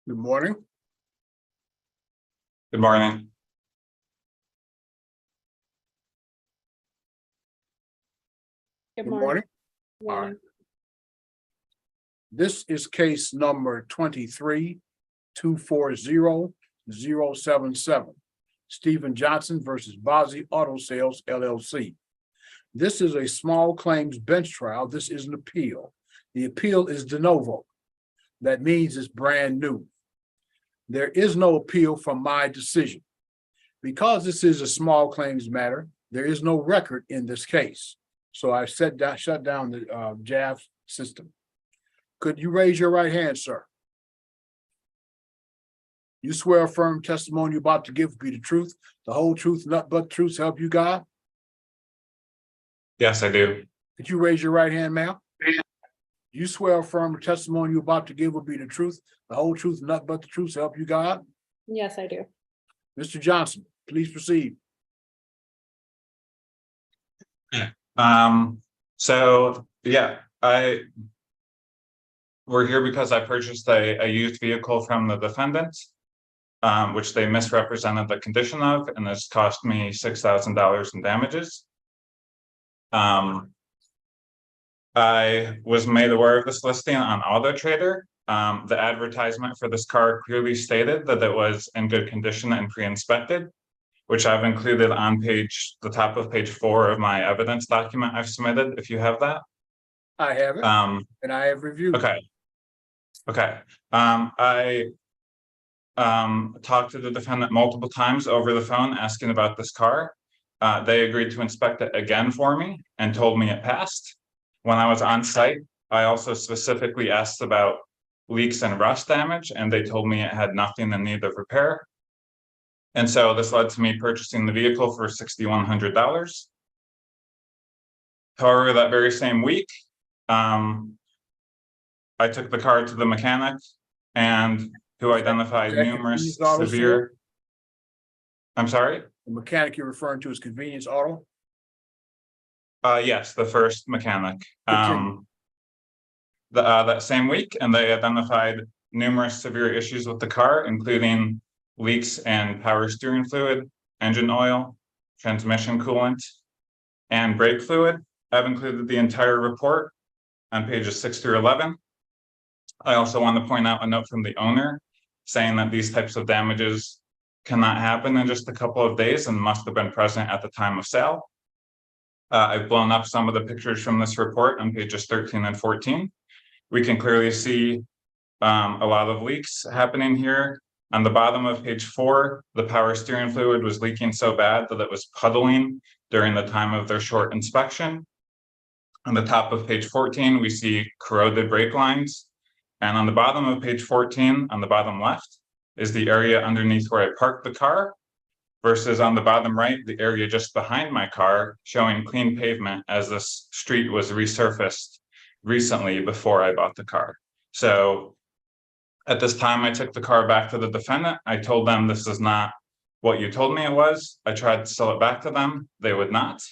Good morning. Good morning. Good morning. All right. This is case number 23-240-077. Stephen Johnson versus Bozzi Auto Sales LLC. This is a small claims bench trial. This is an appeal. The appeal is de novo. That means it's brand new. There is no appeal from my decision. Because this is a small claims matter, there is no record in this case. So I've shut down the JAF system. Could you raise your right hand, sir? You swear affirm testimony you're about to give be the truth, the whole truth, nothing but the truth, so help you God? Yes, I do. Could you raise your right hand, ma'am? You swear affirm the testimony you're about to give will be the truth, the whole truth, nothing but the truth, so help you God? Yes, I do. Mr. Johnson, please proceed. So yeah, we're here because I purchased a used vehicle from the defendant, which they misrepresented the condition of, and this cost me $6,000 in damages. I was made aware of this listing on Auto Trader. The advertisement for this car clearly stated that it was in good condition and pre-inspected, which I've included on the top of page 4 of my evidence document I've submitted, if you have that. I have it, and I have reviewed. Okay. I talked to the defendant multiple times over the phone asking about this car. They agreed to inspect it again for me and told me it passed. When I was on site, I also specifically asked about leaks and rust damage, and they told me it had nothing in need of repair. And so this led to me purchasing the vehicle for $6,100. However, that very same week, I took the car to the mechanic and who identified is that numerous Convenience Auto, sir? severe. I'm sorry? The mechanic you're referring to is Convenience Auto? Yes, the first mechanic. Continue. That same week, and they identified numerous severe issues with the car, including leaks in power steering fluid, engine oil, transmission coolant, and brake fluid. I've included the entire report on pages 6 through 11. I also want to point out a note from the owner saying that these types of damages cannot happen in just a couple of days and must have been present at the time of sale. I've blown up some of the pictures from this report on pages 13 and 14. We can clearly see a lot of leaks happening here. On the bottom of page 4, the power steering fluid was leaking so bad that it was puddling during the time of their short inspection. On the top of page 14, we see corroded brake lines. And on the bottom of page 14, on the bottom left, is the area underneath where I parked the car, versus on the bottom right, the area just behind my car, showing clean pavement as this street was resurfaced recently before I bought the car. So at this time, I took the car back to the defendant. I told them this is not what you told me it was. I tried to sell it back to them. They would not.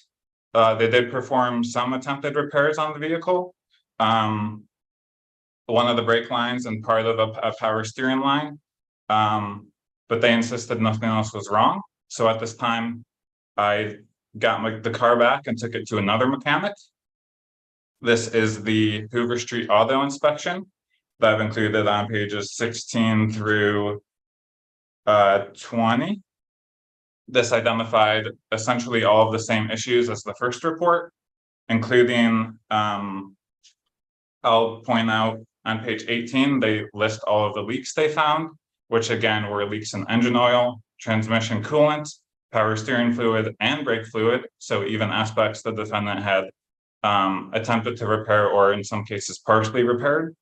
They did perform some attempted repairs on the vehicle. One of the brake lines and part of a power steering line. But they insisted nothing else was wrong. So at this time, I got the car back and took it to another mechanic. This is the Hoover Street Auto Inspection that I've included on pages 16 through 20. This identified essentially all of the same issues as the first report, including, I'll point out on page 18, they list all of the leaks they found, which again were leaks in engine oil, transmission coolant, power steering fluid, and brake fluid. So even aspects the defendant had attempted to repair, or in some cases partially repaired.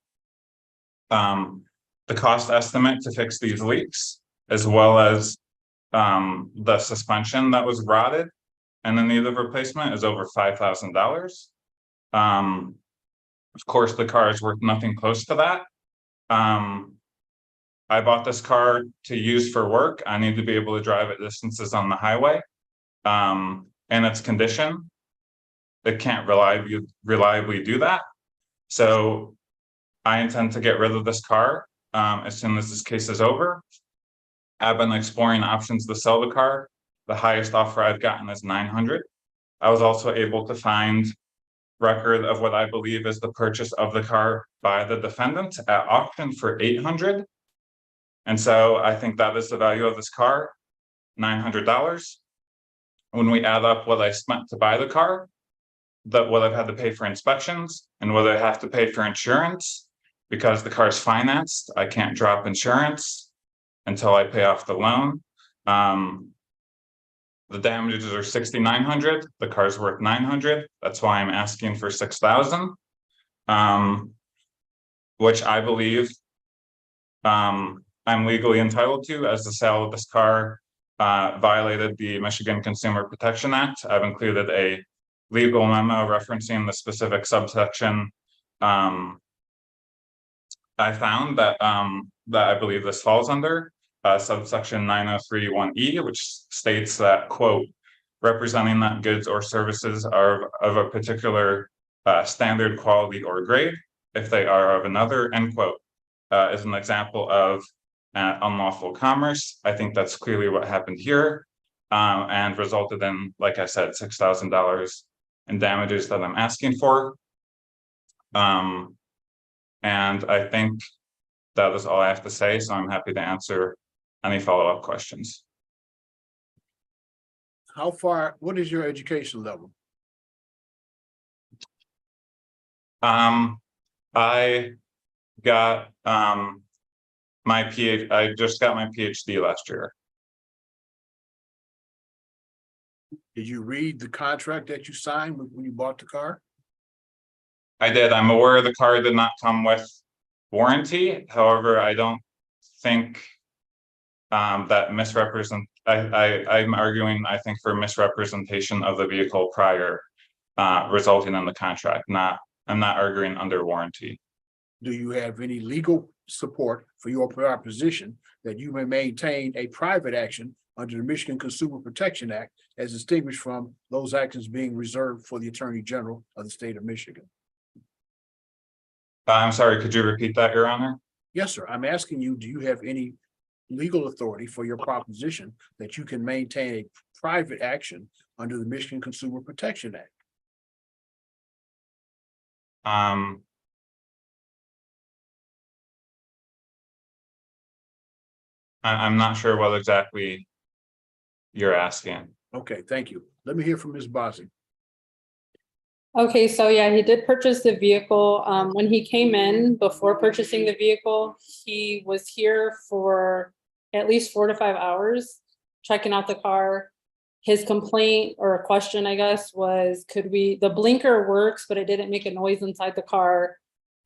The cost estimate to fix these leaks, as well as the suspension that was rotted and in need of replacement, is over $5,000. Of course, the car is worth nothing close to that. I bought this car to use for work. I need to be able to drive at distances on the highway. And its condition, it can't reliably do that. So I intend to get rid of this car as soon as this case is over. I've been exploring options to sell the car. The highest offer I've gotten is $900. I was also able to find record of what I believe is the purchase of the car by the defendant at auction for $800. And so I think that is the value of this car, $900. When we add up what I spent to buy the car, what I've had to pay for inspections, and what I have to pay for insurance, because the car is financed, I can't drop insurance until I pay off the loan. The damages are $6,900. The car's worth $900. That's why I'm asking for $6,000, which I believe I'm legally entitled to, as the sale of this car violated the Michigan Consumer Protection Act. I've included a legal memo referencing the specific subsection I found that I believe this falls under. Subsection 9031E, which states that, quote, representing that goods or services are of a particular standard, quality, or grade, if they are of another, end quote, is an example of unlawful commerce. I think that's clearly what happened here, and resulted in, like I said, $6,000 in damages that I'm asking for. And I think that is all I have to say, so I'm happy to answer any follow-up questions. What is your education level? I got I just got my PhD last year. Did you read the contract that you signed when you bought the car? I did. I'm aware the car did not come with warranty. However, I don't think that I'm arguing, I think, for misrepresentation of the vehicle prior, resulting in the contract. I'm not arguing under warranty. Do you have any legal support for your proposition that you may maintain a private action under the Michigan Consumer Protection Act as distinguished from those actions being reserved for the Attorney General of the state of Michigan. I'm sorry, could you repeat that, Your Honor? Yes, sir. I'm asking you, do you have any legal authority for your proposition that you can maintain a private action under the Michigan Consumer Protection Act? I'm not sure what exactly you're asking. Okay, thank you. Let me hear from Ms. Bossie. Okay, so yeah, he did purchase the vehicle. When he came in before purchasing the vehicle, he was here for at least 4 to 5 hours, checking out the car. His complaint or a question, I guess, was the blinker works, but it didn't make a noise inside the car.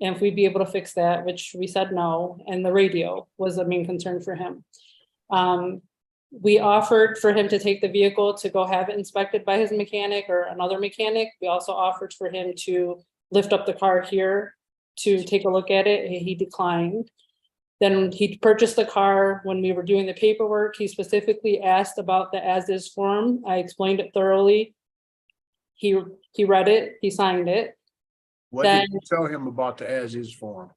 And if we'd be able to fix that, which we said no, and the radio was the main concern for him. We offered for him to take the vehicle to go have it inspected by his mechanic or another mechanic. We also offered for him to lift up the car here to take a look at it, and he declined. Then he purchased the car. When we were doing the paperwork, he specifically asked about the as-is form. I explained it thoroughly. He read it, he signed it. What did you tell him about the as-is form?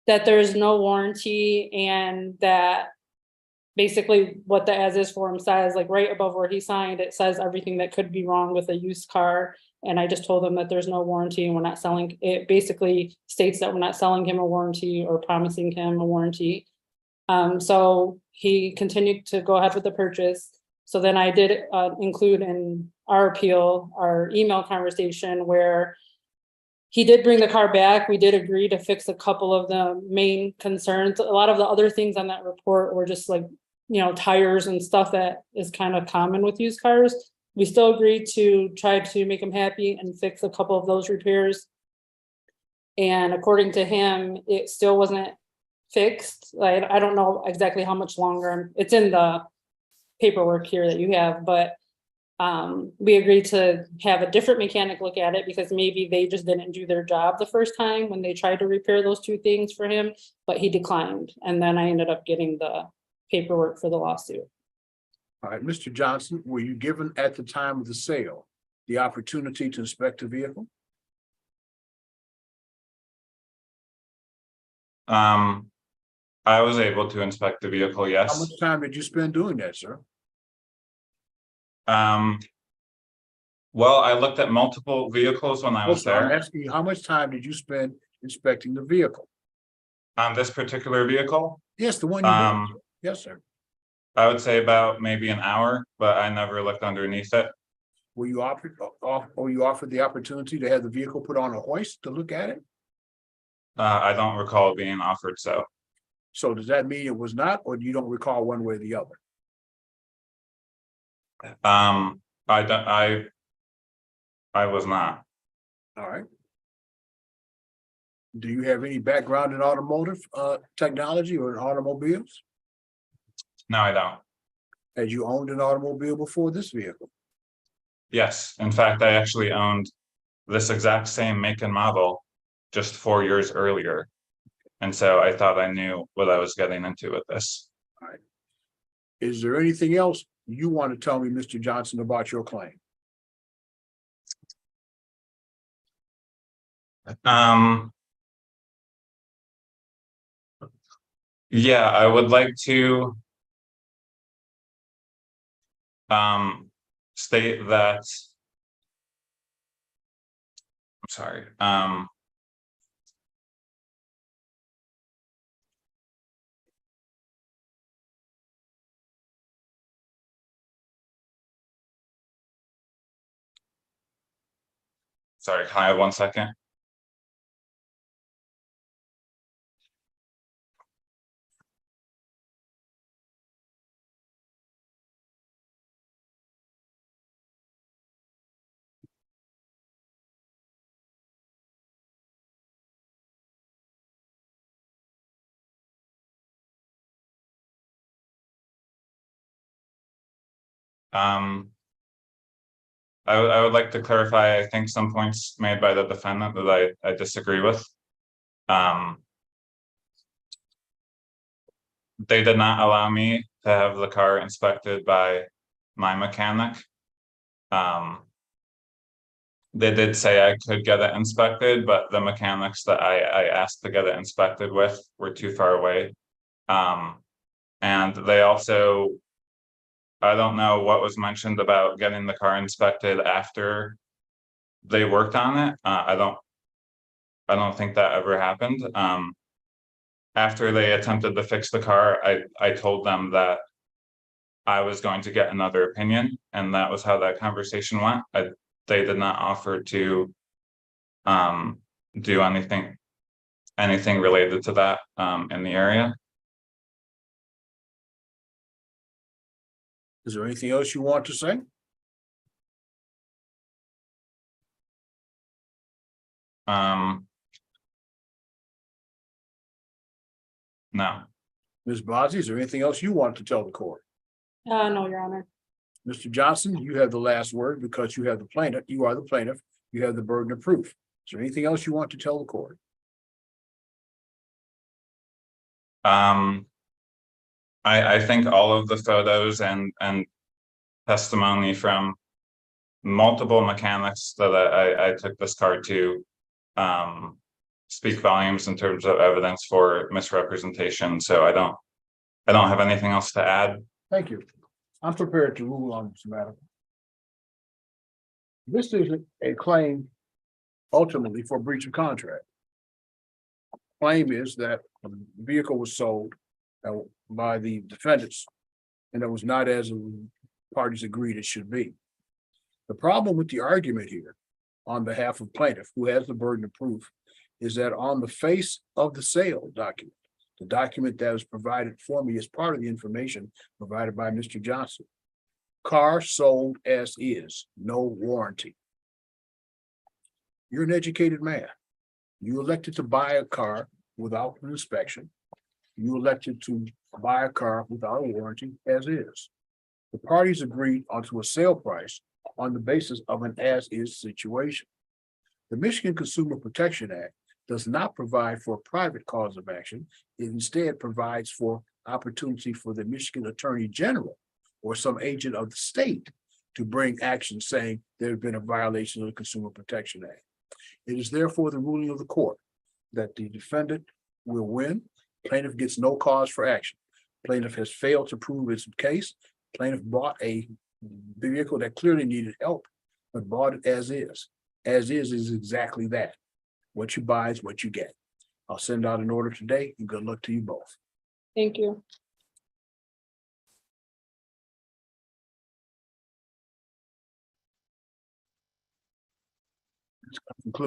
That there's no warranty, and that basically what the as-is form says, like right above where he signed, it says everything that could be wrong with a used car. And I just told him that there's no warranty and we're not selling, it basically states that we're not selling him a warranty or promising him a warranty. So he continued to go ahead with the purchase. So then I did include in our appeal, our email conversation where he did bring the car back. We did agree to fix a couple of the main concerns. A lot of the other things on that report were just like, tires and stuff that is kind of common with used cars. We still agreed to try to make him happy and fix a couple of those repairs. And according to him, it still wasn't fixed. Like, I don't know exactly how much longer. It's in the paperwork here that you have, but we agreed to have a different mechanic look at it because maybe they just didn't do their job the first time when they tried to repair those two things for him, but he declined. And then I ended up getting the paperwork for the lawsuit. All right, Mr. Johnson, were you given at the time of the sale the opportunity to inspect the vehicle? I was able to inspect the vehicle, yes. How much time did you spend doing that, sir? Well, I looked at multiple vehicles when I was I'm there. asking you, how much time did you spend inspecting the vehicle? On this particular vehicle? Yes, the one you bought. Yes, sir. I would say about maybe an hour, but I never looked underneath it. Were you offered the opportunity to have the vehicle put on a hoist to look at it? I don't recall being offered so. So does that mean it was not, or you don't recall one way or the other? I was not. All right. Do you have any background in automotive technology or in automobiles? No, I don't. Had you owned an automobile before this vehicle? Yes, in fact, I actually owned this exact same make and model just 4 years earlier. And so I thought I knew what I was getting into with this. All right. Is there anything else you want to tell me, Mr. Johnson, about your claim? Yeah, I would like to state that I'm sorry. Sorry, can I have 1 second? I would like to clarify, I think some points made by the defendant that I disagree with. they did not allow me to have the car inspected by my mechanic. They did say I could get it inspected, but the mechanics that I asked to get it inspected with were too far away. And they also, I don't know what was mentioned about getting the car inspected after they worked on it. I don't think that ever happened. After they attempted to fix the car, I told them that I was going to get another opinion, and that was how that conversation went. They did not offer to do anything related to that in the area. Is there anything else you want to say? No. Ms. Bozzi, is there anything else you want to tell the court? No, Your Honor. Mr. Johnson, you have the last word because you have the plaintiff, you are the plaintiff, you have the burden of proof. Is there anything else you want to tell the court? I think all of the photos and testimony from multiple mechanics that I took this car to speak volumes in terms of evidence for misrepresentation. So I don't have anything else to add. Thank you. I'm prepared to rule on this matter. This is a claim ultimately for breach of contract. Claim is that the vehicle was sold by the defendants, and it was not as the parties agreed it should be. The problem with the argument here on behalf of plaintiff, who has the burden of proof, is that on the face of the sale document, the document that was provided for me as part of the information provided by Mr. Johnson, car sold as is, no warranty. You're an educated man. You elected to buy a car without an inspection. You elected to buy a car without a warranty as is. The parties agreed onto a sale price on the basis of an as-is situation. The Michigan Consumer Protection Act does not provide for a private cause of action. It instead provides for opportunity for the Michigan Attorney General or some agent of the state to bring action saying there has been a violation of the Consumer Protection Act. It is therefore the ruling of the court that the defendant will win. Plaintiff gets no cause for action. Plaintiff has failed to prove its case. Plaintiff bought a vehicle that clearly needed help, but bought it as is. As is exactly that. What you buy is what you get. I'll send out an order today, and good luck to you both. Thank you. Conclude